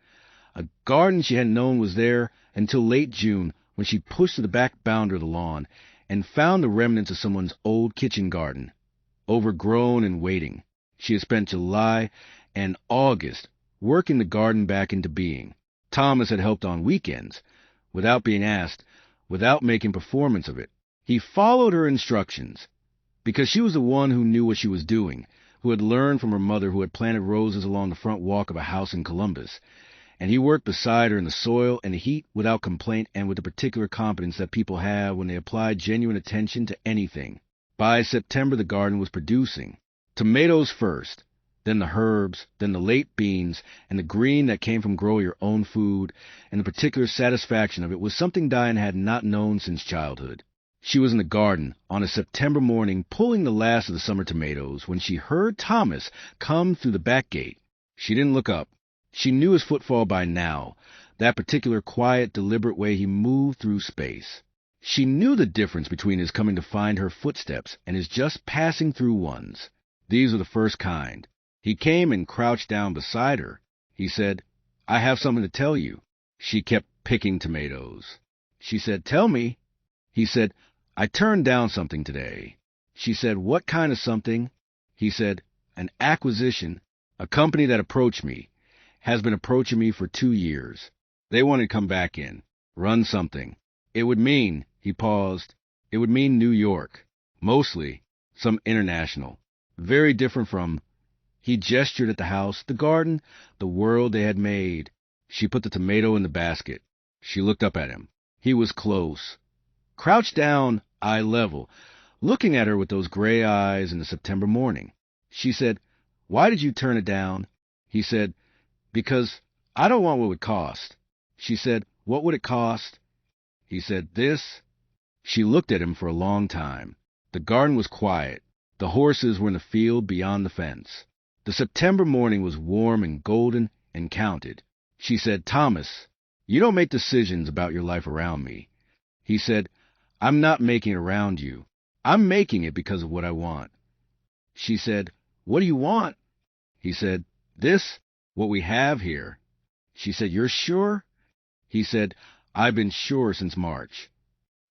A garden she hadn't known was there until late June, when she pushed to the back boundary of the lawn and found the remnants of someone's old kitchen garden, overgrown and waiting. She had spent July and August working the garden back into being. Thomas had helped on weekends, without being asked, without making performance of it. He followed her instructions, because she was the one who knew what she was doing, who had learned from her mother, who had planted roses along the front walk of a house in Columbus. And he worked beside her in the soil and the heat without complaint and with the particular competence that people have when they apply genuine attention to anything. By September, the garden was producing. Tomatoes first, then the herbs, then the late beans, and the green that came from growing your own food, and the particular satisfaction of it was something Diane had not known since childhood. She was in the garden on a September morning pulling the last of the summer tomatoes when she heard Thomas come through the back gate. She didn't look up. She knew his footfall by now, that particular quiet, deliberate way he moved through space. She knew the difference between his coming to find her footsteps and his just passing through ones. These were the first kind. He came and crouched down beside her. He said, "I have something to tell you." She kept picking tomatoes. She said, "Tell me." He said, "I turned down something today." She said, "What kind of something?" He said, "An acquisition. A company that approached me. Has been approaching me for 2 years. They wanted to come back in, run something. It would mean," he paused, "it would mean New York. Mostly, some international. Very different from," he gestured at the house, the garden, the world they had made. She put the tomato in the basket. She looked up at him. He was close, crouched down, eye level, looking at her with those gray eyes in the September morning. She said, "Why did you turn it down?" He said, "Because I don't want what it would cost." She said, "What would it cost?" He said, "This." She looked at him for a long time. The garden was quiet. The horses were in the field beyond the fence. The September morning was warm and golden and counted. She said, "Thomas, you don't make decisions about your life around me." He said, "I'm not making it around you. I'm making it because of what I want." She said, "What do you want?" He said, "This. What we have here." She said, "You're sure?" He said, "I've been sure since March."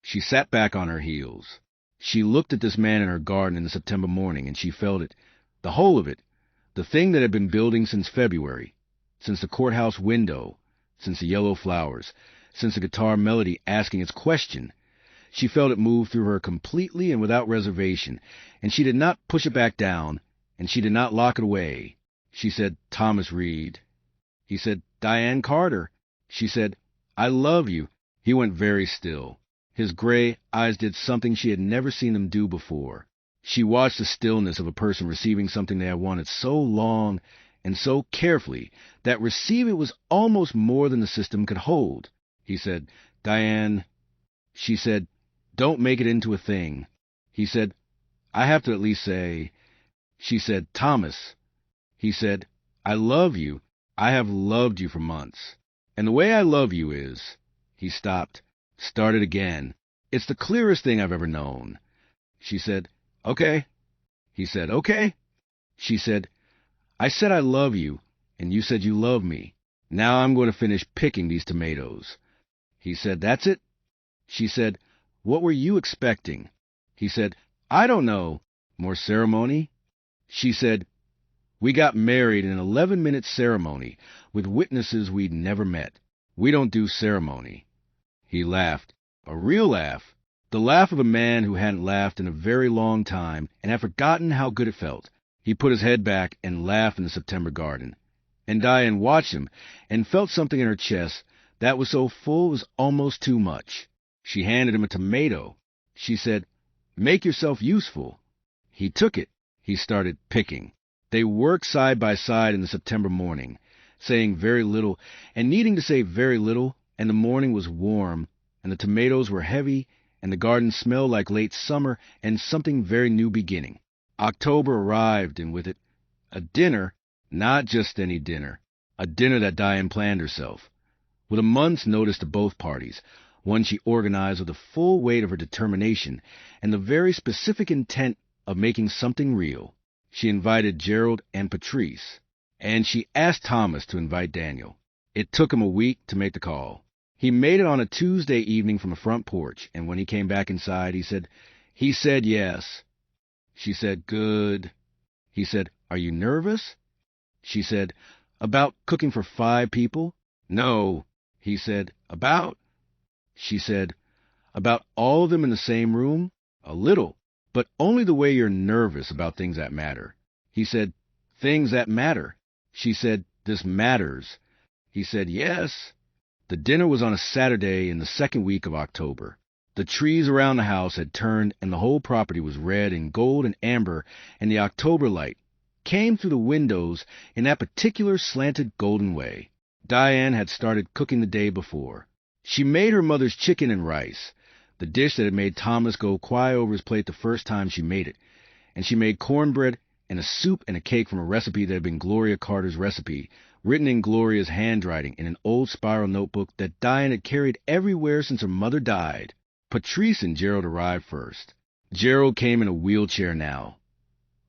She sat back on her heels. She looked at this man in her garden in the September morning, and she felt it, the whole of it, the thing that had been building since February, since the courthouse window, since the yellow flowers, since the guitar melody asking its question. She felt it move through her completely and without reservation, and she did not push it back down, and she did not lock it away. She said, "Thomas Reed." He said, "Diane Carter." She said, "I love you." He went very still. His gray eyes did something she had never seen them do before. She watched the stillness of a person receiving something they had wanted so long and so carefully that receive it was almost more than the system could hold. He said, "Diane." She said, "Don't make it into a thing." He said, "I have to at least say." She said, "Thomas." He said, "I love you. I have loved you for months. And the way I love you is," he stopped, started again, "it's the clearest thing I've ever known." She said, "Okay." He said, "Okay." She said, "I said I love you, and you said you love me. Now I'm going to finish picking these tomatoes." He said, "That's it?" She said, "What were you expecting?" He said, "I don't know." More ceremony? She said, "We got married in an 11-minute ceremony with witnesses we'd never met. We don't do ceremony." He laughed, a real laugh, the laugh of a man who hadn't laughed in a very long time and had forgotten how good it felt. He put his head back and laughed in the September garden. And Diane watched him and felt something in her chest that was so full it was almost too much. She handed him a tomato. She said, "Make yourself useful." He took it. He started picking. They worked side by side in the September morning, saying very little and needing to say very little, and the morning was warm, and the tomatoes were heavy, and the garden smelled like late summer and something very new beginning. October arrived, and with it, a dinner, not just any dinner, a dinner that Diane planned herself, with a month's notice to both parties, one she organized with the full weight of her determination and the very specific intent of making something real. She invited Gerald and Patrice, and she asked Thomas to invite Daniel. It took him a week to make the call. He made it on a Tuesday evening from the front porch, and when he came back inside, he said yes. She said, good. He said, are you nervous? She said, about cooking for 5 people? No. He said, about? She said, about all of them in the same room? A little, but only the way you're nervous about things that matter. He said, things that matter. She said, this matters. He said, yes. The dinner was on a Saturday in the second week of October. The trees around the house had turned, and the whole property was red and gold and amber, and the October light came through the windows in that particular slanted golden way. Diane had started cooking the day before. She made her mother's chicken and rice, the dish that had made Thomas go quiet over his plate the first time she made it, and she made cornbread and a soup and a cake from a recipe that had been Gloria Carter's recipe, written in Gloria's handwriting in an old spiral notebook that Diane had carried everywhere since her mother died. Patrice and Gerald arrived first. Gerald came in a wheelchair now.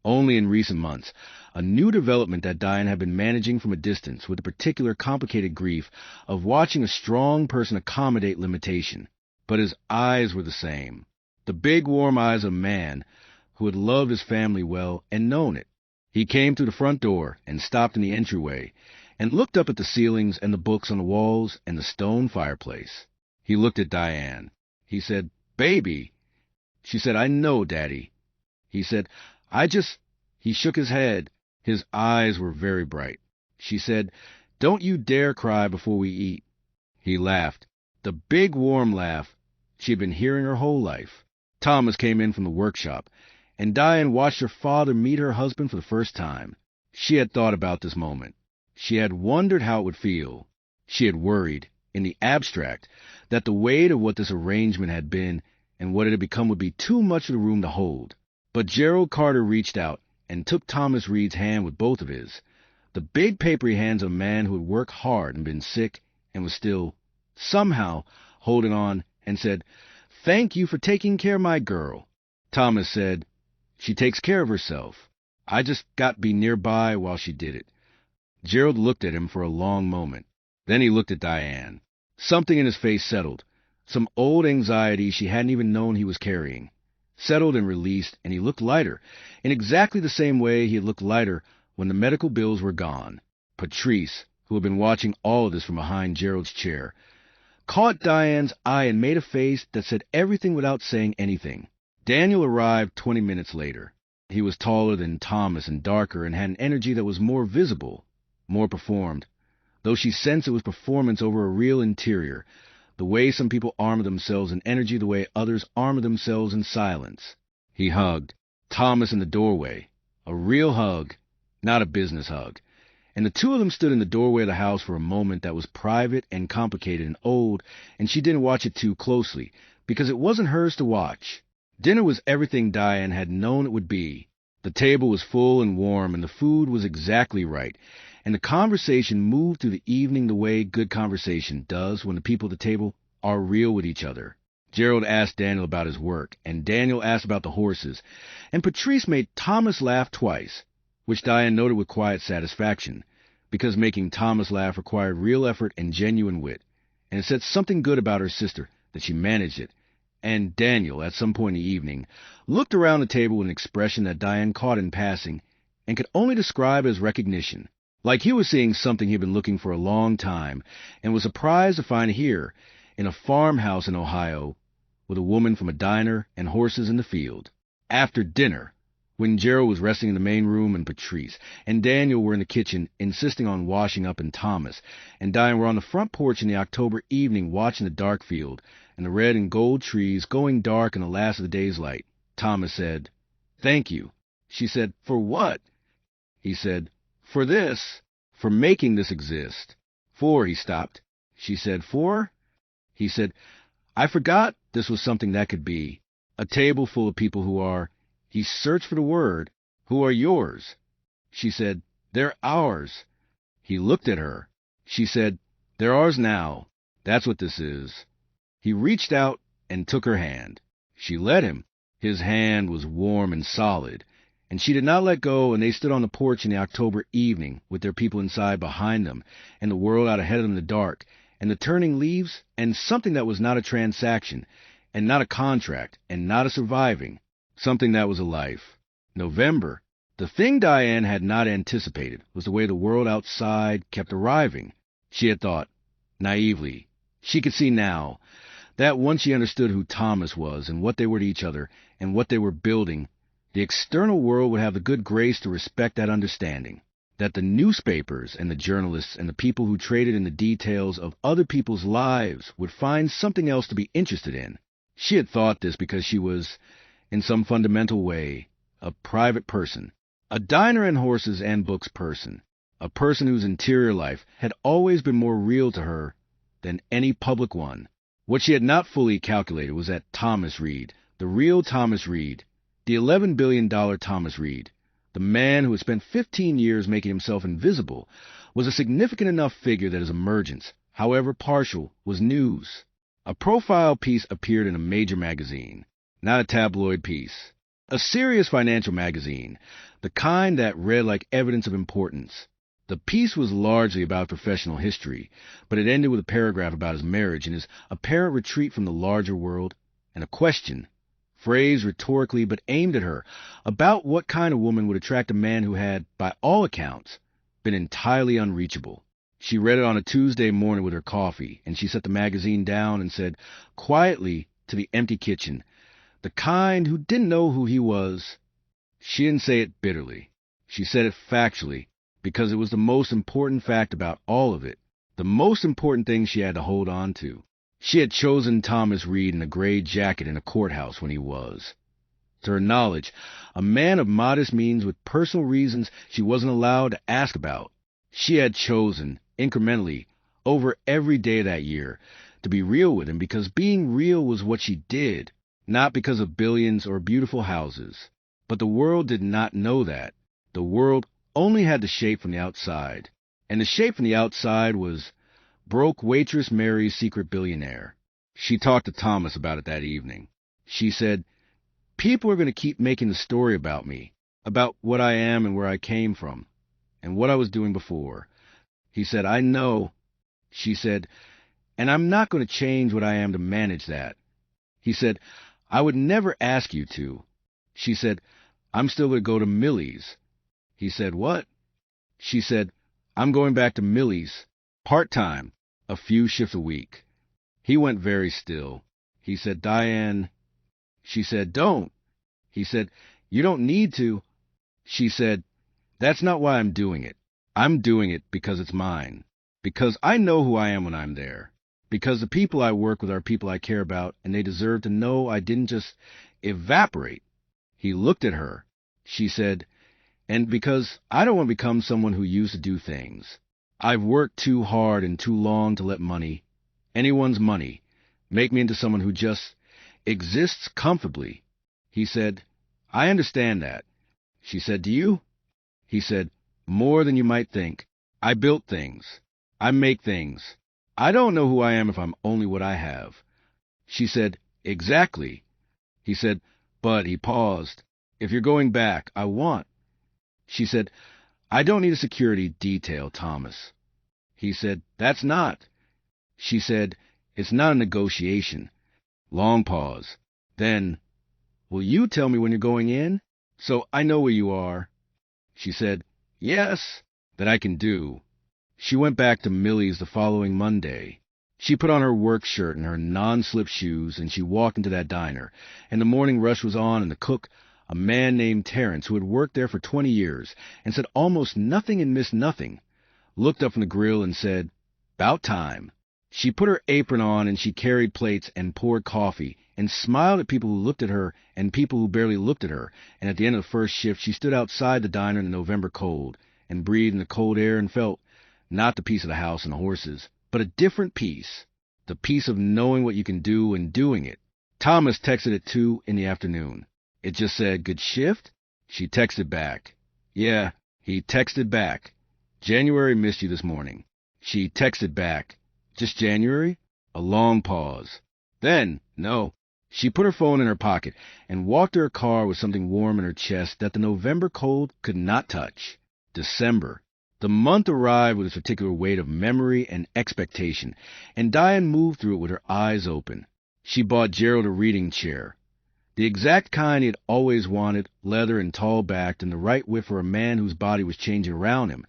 Only in recent months, a new development that Diane had been managing from a distance with the particular complicated grief of watching a strong person accommodate limitation. But his eyes were the same. The big warm eyes of a man who had loved his family well and known it. He came through the front door and stopped in the entryway and looked up at the ceilings and the books on the walls and the stone fireplace. He looked at Diane. He said, baby. She said, I know, Daddy. He said, He shook his head. His eyes were very bright. She said, don't you dare cry before we eat. He laughed, the big warm laugh she had been hearing her whole life. Thomas came in from the workshop, and Diane watched her father meet her husband for the first time. She had thought about this moment. She had wondered how it would feel. She had worried, in the abstract, that the weight of what this arrangement had been and what it had become would be too much of the room to hold. But Gerald Carter reached out and took Thomas Reed's hand with both of his, the big papery hands of a man who had worked hard and been sick and was still, somehow, holding on, and said, thank you for taking care of my girl. Thomas said, she takes care of herself. I just got to be nearby while she did it. Gerald looked at him for a long moment. Then he looked at Diane. Something in his face settled, some old anxiety she hadn't even known he was carrying. Settled and released, and he looked lighter, in exactly the same way he had looked lighter when the medical bills were gone. Patrice, who had been watching all of this from behind Gerald's chair, caught Diane's eye and made a face that said everything without saying anything. Daniel arrived 20 minutes later. He was taller than Thomas and darker and had an energy that was more visible, more performed, though she sensed it was performance over a real interior, the way some people armor themselves in energy the way others armor themselves in silence. He hugged Thomas in the doorway, a real hug, not a business hug, and the two of them stood in the doorway of the house for a moment that was private and complicated and old, and she didn't watch it too closely, because it wasn't hers to watch. Dinner was everything Diane had known it would be. The table was full and warm, and the food was exactly right, and the conversation moved through the evening the way good conversation does when the people at the table are real with each other. Gerald asked Daniel about his work, and Daniel asked about the horses, and Patrice made Thomas laugh twice, which Diane noted with quiet satisfaction, because making Thomas laugh required real effort and genuine wit, and it said something good about her sister that she managed it. And Daniel, at some point in the evening, looked around the table with an expression that Diane caught in passing and could only describe as recognition, like he was seeing something he had been looking for a long time and was surprised to find here, in a farmhouse in Ohio, with a woman from a diner and horses in the field. After dinner, when Gerald was resting in the main room and Patrice and Daniel were in the kitchen insisting on washing up and Thomas and Diane were on the front porch in the October evening watching the dark field and the red and gold trees going dark in the last of the day's light, Thomas said, thank you. She said, for what? He said, for this, for making this exist. For, he stopped. She said, for? He said, I forgot this was something that could be. A table full of people who are, he searched for the word, who are yours. She said, they're ours. He looked at her. She said, they're ours now. That's what this is. He reached out and took her hand. She let him. His hand was warm and solid, and she did not let go, and they stood on the porch in the October evening with their people inside behind them, and the world out ahead of them in the dark, and the turning leaves, and something that was not a transaction, and not a contract, and not a surviving, something that was a life. November. The thing Diane had not anticipated was the way the world outside kept arriving. She had thought, naively, she could see now, that once she understood who Thomas was and what they were to each other and what they were building, the external world would have the good grace to respect that understanding, that the newspapers and the journalists and the people who traded in the details of other people's lives would find something else to be interested in. She had thought this because she was, in some fundamental way, a private person, a diner and horses and books person, a person whose interior life had always been more real to her than any public one. What she had not fully calculated was that Thomas Reed, the real Thomas Reed, the $11 billion Thomas Reed, the man who had spent 15 years making himself invisible, was a significant enough figure that his emergence, however partial, was news. A profile piece appeared in a major magazine, not a tabloid piece. A serious financial magazine, the kind that read like evidence of importance. The piece was largely about professional history, but it ended with a paragraph about his marriage and his apparent retreat from the larger world, and a question, phrased rhetorically but aimed at her, about what kind of woman would attract a man who had, by all accounts, been entirely unreachable. She read it on a Tuesday morning with her coffee, and she set the magazine down and said quietly to the empty kitchen, the kind who didn't know who he was. She didn't say it bitterly. She said it factually, because it was the most important fact about all of it, the most important thing she had to hold on to. She had chosen Thomas Reed in a gray jacket in a courthouse when he was, to her knowledge, a man of modest means with personal reasons she wasn't allowed to ask about. She had chosen, incrementally, over every day that year, to be real with him because being real was what she did, not because of billions or beautiful houses. But the world did not know that. The world only had the shape from the outside, and the shape from the outside was broke waitress Mary's Secret Billionaire. She talked to Thomas about it that evening. She said, people are going to keep making the story about me, about what I am and where I came from, and what I was doing before. He said, I know. She said, and I'm not going to change what I am to manage that. He said, I would never ask you to. She said, I'm still going to go to Millie's. He said, what? She said, I'm going back to Millie's, part-time, a few shifts a week. He went very still. He said, Diane. She said, don't. He said, you don't need to. She said, that's not why I'm doing it. I'm doing it because it's mine. Because I know who I am when I'm there. Because the people I work with are people I care about, and they deserve to know I didn't just evaporate. He looked at her. She said, and because I don't want to become someone who used to do things. I've worked too hard and too long to let money, anyone's money, make me into someone who just exists comfortably. He said, I understand that. She said, do you? He said, more than you might think. I built things. I make things. I don't know who I am if I'm only what I have. She said, exactly. He said, but he paused. If you're going back, I want. She said, I don't need a security detail, Thomas. He said, that's not. She said, it's not a negotiation. Long pause. Then, will you tell me when you're going in? So I know where you are. She said, yes, that I can do. She went back to Millie's the following Monday. She put on her work shirt and her non-slip shoes, and she walked into that diner. And the morning rush was on, and the cook, a man named Terrence, who had worked there for 20 years and said almost nothing and missed nothing, looked up from the grill and said, "'Bout time." She put her apron on, and she carried plates and poured coffee and smiled at people who looked at her and people who barely looked at her, and at the end of the first shift she stood outside the diner in the November cold and breathed in the cold air and felt, not the peace of the house and the horses, but a different peace, the peace of knowing what you can do and doing it. Thomas texted at 2 in the afternoon. It just said, "Good shift?" She texted back. Yeah, he texted back. "January missed you this morning." She texted back. "Just January?" A long pause. Then, no. She put her phone in her pocket and walked to her car with something warm in her chest that the November cold could not touch. December. The month arrived with its particular weight of memory and expectation, and Diane moved through it with her eyes open. She bought Gerald a reading chair, the exact kind he had always wanted, leather and tall-backed, and the right width for a man whose body was changing around him,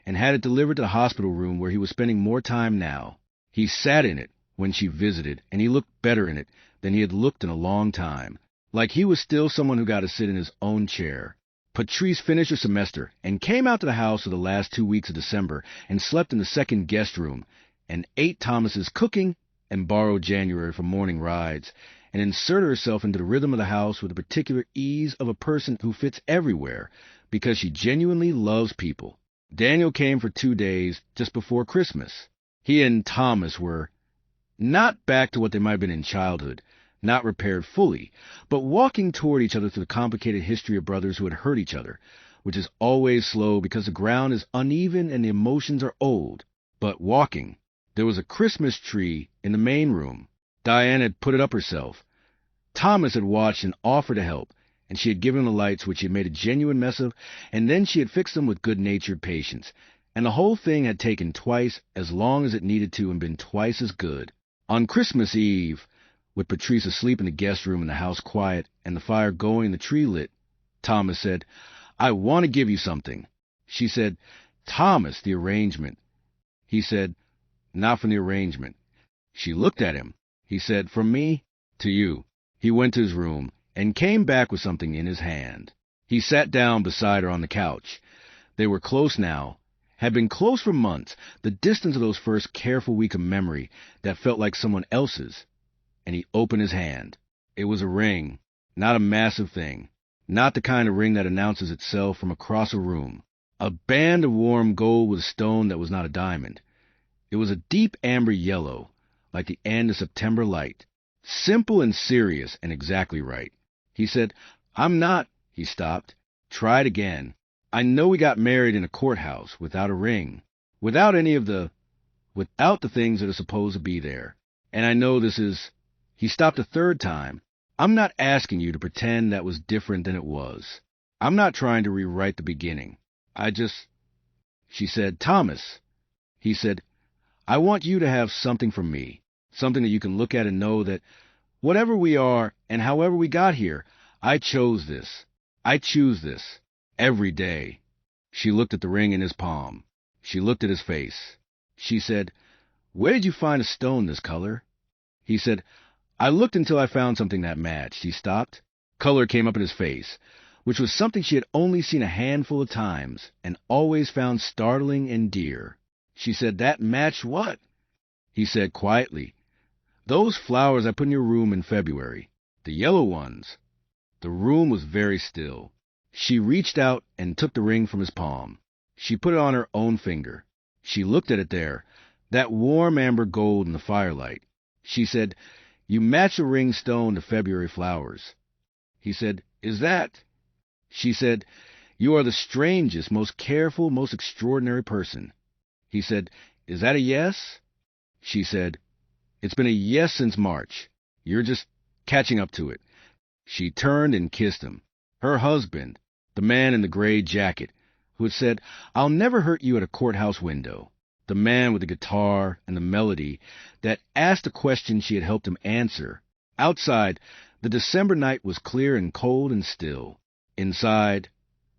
and had it delivered to the hospital room where he was spending more time now. He sat in it when she visited, and he looked better in it than he had looked in a long time, like he was still someone who got to sit in his own chair. Patrice finished her semester and came out to the house for the last 2 weeks of December and slept in the second guest room and ate Thomas's cooking and borrowed January for morning rides and inserted herself into the rhythm of the house with the particular ease of a person who fits everywhere because she genuinely loves people. Daniel came for 2 days just before Christmas. He and Thomas were not back to what they might have been in childhood, not repaired fully, but walking toward each other through the complicated history of brothers who had hurt each other, which is always slow because the ground is uneven and the emotions are old. But walking. There was a Christmas tree in the main room. Diane had put it up herself. Thomas had watched and offered to help, and she had given him the lights, which she had made a genuine mess of, and then she had fixed them with good-natured patience. And the whole thing had taken twice as long as it needed to and been twice as good. On Christmas Eve, with Patrice asleep in the guest room and the house quiet and the fire going and the tree lit, Thomas said, "I want to give you something." She said, "Thomas, the arrangement." He said, "Not from the arrangement." She looked at him. He said, "From me to you." He went to his room and came back with something in his hand. He sat down beside her on the couch. They were close now, had been close for months, the distance of those first careful weeks of memory that felt like someone else's. And he opened his hand. It was a ring, not a massive thing, not the kind of ring that announces itself from across a room. A band of warm gold with a stone that was not a diamond. It was a deep amber yellow, like the end of September light. Simple and serious and exactly right. He said, "I'm not—" He stopped. "Try it again. I know we got married in a courthouse, without a ring, without the things that are supposed to be there. And I know this is—" He stopped a third time. "I'm not asking you to pretend that was different than it was. I'm not trying to rewrite the beginning. I just—" She said, "Thomas." He said, "I want you to have something from me, something that you can look at and know that whatever we are and however we got here, I chose this. I choose this. Every day." She looked at the ring in his palm. She looked at his face. She said, "Where did you find a stone this color?" He said, "I looked until I found something that matched." He stopped. Color came up in his face, which was something she had only seen a handful of times and always found startling and dear. She said, "That matched what?" He said quietly, "Those flowers I put in your room in February. The yellow ones." The room was very still. She reached out and took the ring from his palm. She put it on her own finger. She looked at it there, that warm amber gold in the firelight. She said, "You match a ring stone to February flowers." He said, "Is that—" She said, "You are the strangest, most careful, most extraordinary person." He said, "Is that a yes?" She said, "It's been a yes since March. You're just catching up to it." She turned and kissed him. Her husband, the man in the gray jacket, who had said, "I'll never hurt you at a courthouse window." The man with the guitar and the melody that asked a question she had helped him answer. Outside, the December night was clear and cold and still. Inside,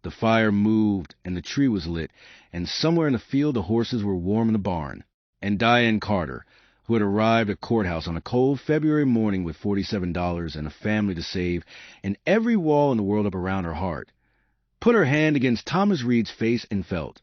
the fire moved and the tree was lit, and somewhere in the field the horses were warm in the barn. And Diane Carter, who had arrived at courthouse on a cold February morning with $47 and a family to save and every wall in the world up around her heart, put her hand against Thomas Reed's face and felt,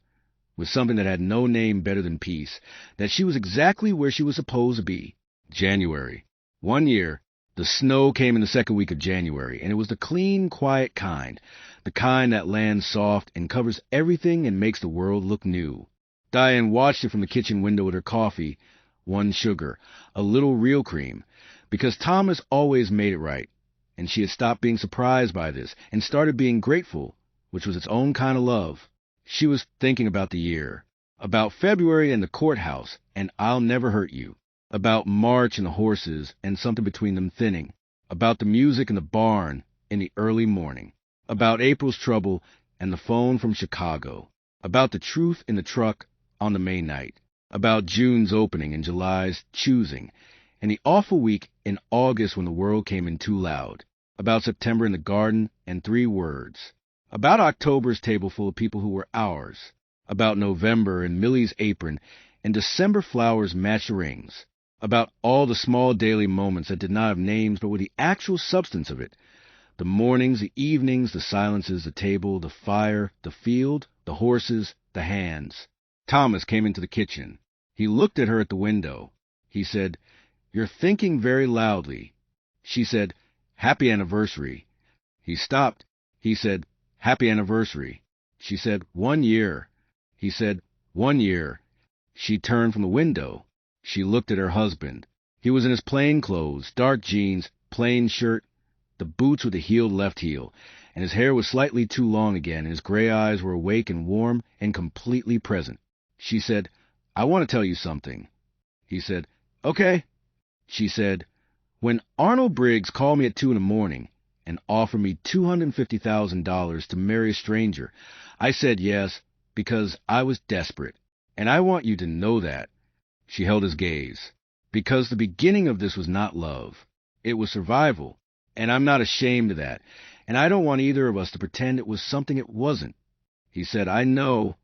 with something that had no name better than peace, that she was exactly where she was supposed to be. January. 1 year, the snow came in the second week of January, and it was the clean, quiet kind, the kind that lands soft and covers everything and makes the world look new. Diane watched it from the kitchen window with her coffee, 1 sugar, a little real cream, because Thomas always made it right, and she had stopped being surprised by this and started being grateful, which was its own kind of love. She was thinking about the year, about February and the courthouse, and "I'll never hurt you." about March and the horses and something between them thinning, about the music in the barn in the early morning, about April's trouble and the phone from Chicago, about the truth in the truck on the May night, about June's opening and July's choosing, and the awful week in August when the world came in too loud, about September in the garden and 3 words, about October's table full of people who were ours, about November and Millie's apron and December flowers matched rings, about all the small daily moments that did not have names but were the actual substance of it, the mornings, the evenings, the silences, the table, the fire, the field, the horses, the hands. Thomas came into the kitchen. He looked at her at the window. He said, "You're thinking very loudly." She said, "Happy anniversary." He stopped. He said, "Happy anniversary." She said, "1 year." He said, "1 year." She turned from the window. She looked at her husband. He was in his plain clothes, dark jeans, plain shirt, the boots with the heeled left heel, and his hair was slightly too long again, and his gray eyes were awake and warm and completely present. She said, "I want to tell you something." He said, "Okay." She said, "When Arnold Briggs called me at 2 in the morning and offered me $250,000 to marry a stranger, I said yes because I was desperate, and I want you to know that." She held his gaze. "Because the beginning of this was not love. It was survival, and I'm not ashamed of that, and I don't want either of us to pretend it was something it wasn't." He said, "I know."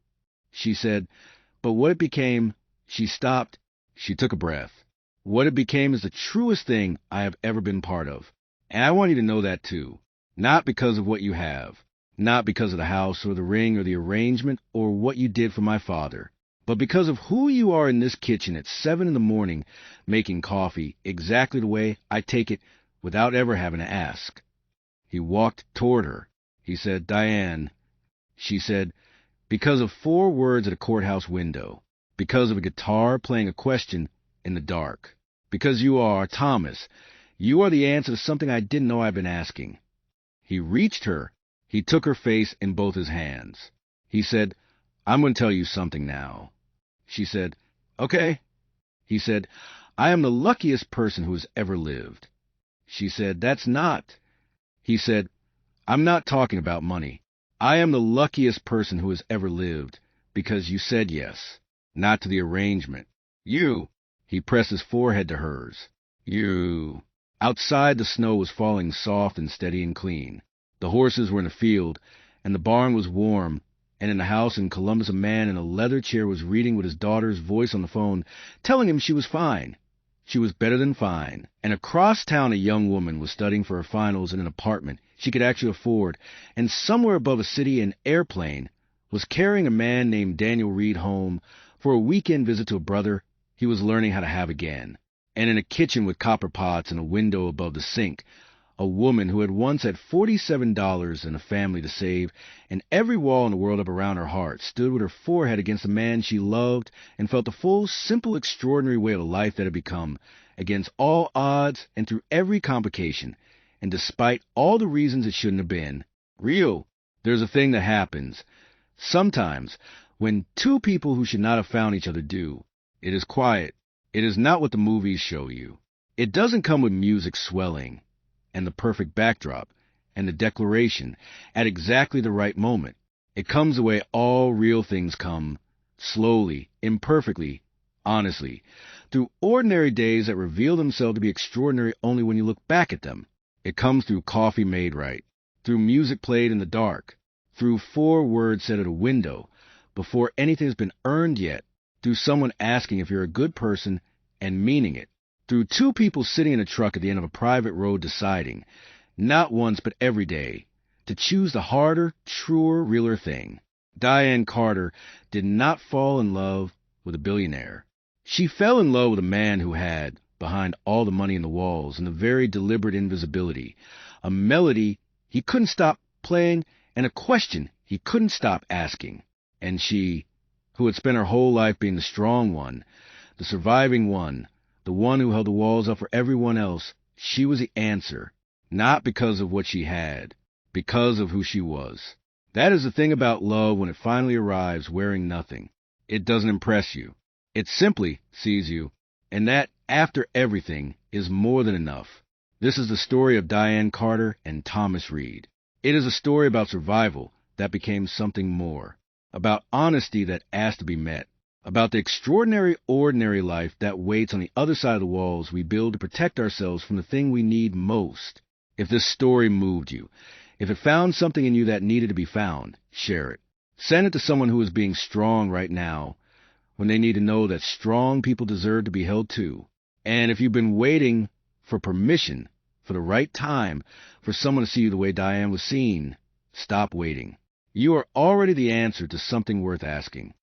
She said, "But what it became," she stopped, she took a breath. "What it became is the truest thing I have ever been part of. And I want you to know that too. Not because of what you have, not because of the house or the ring or the arrangement or what you did for my father, but because of who you are in this kitchen at 7 in the morning making coffee exactly the way I take it without ever having to ask." He walked toward her. He said, "Diane." She said, "Because of 4 words at a courthouse window. Because of a guitar playing a question in the dark. Because you are, Thomas, you are the answer to something I didn't know I'd been asking." He reached her. He took her face in both his hands. He said, "I'm going to tell you something now." She said, "Okay." He said, "I am the luckiest person who has ever lived." She said, "That's not." He said, "I'm not talking about money. I am the luckiest person who has ever lived because you said yes, not to the arrangement. You." He pressed his forehead to hers. "You." Outside, the snow was falling soft and steady and clean. The horses were in the field, and the barn was warm, and in the house in Columbus a man in a leather chair was reading with his daughter's voice on the phone, telling him she was fine. She was better than fine. And across town a young woman was studying for her finals in an apartment she could actually afford, and somewhere above a city an airplane was carrying a man named Daniel Reed home for a weekend visit to a brother he was learning how to have again. And in a kitchen with copper pots and a window above the sink, a woman who had once had $47 and a family to save, and every wall in the world up around her heart, stood with her forehead against the man she loved and felt the full, simple, extraordinary way of life that had become, against all odds and through every complication, and despite all the reasons it shouldn't have been. Real. There's a thing that happens sometimes when 2 people who should not have found each other do. It is quiet. It is not what the movies show you. It doesn't come with music swelling and the perfect backdrop and the declaration at exactly the right moment. It comes the way all real things come, slowly, imperfectly, honestly, through ordinary days that reveal themselves to be extraordinary only when you look back at them. It comes through coffee made right, through music played in the dark, through 4 words said at a window before anything has been earned yet, through someone asking if you're a good person and meaning it, through 2 people sitting in a truck at the end of a private road deciding, not once but every day, to choose the harder, truer, realer thing. Diane Carter did not fall in love with a billionaire. She fell in love with a man who had, behind all the money in the walls and the very deliberate invisibility, a melody he couldn't stop playing and a question he couldn't stop asking. And she, who had spent her whole life being the strong one, the surviving one, the one who held the walls up for everyone else, she was the answer, not because of what she had, because of who she was. That is the thing about love when it finally arrives wearing nothing. It doesn't impress you. It simply sees you, and that after everything is more than enough. This is the story of Diane Carter and Thomas Reed. It is a story about survival that became something more, about honesty that asked to be met, about the extraordinary, ordinary life that waits on the other side of the walls we build to protect ourselves from the thing we need most. If this story moved you, if it found something in you that needed to be found, share it. Send it to someone who is being strong right now, when they need to know that strong people deserve to be held too. And if you've been waiting for permission, for the right time, for someone to see you the way Diane was seen, stop waiting. You are already the answer to something worth asking.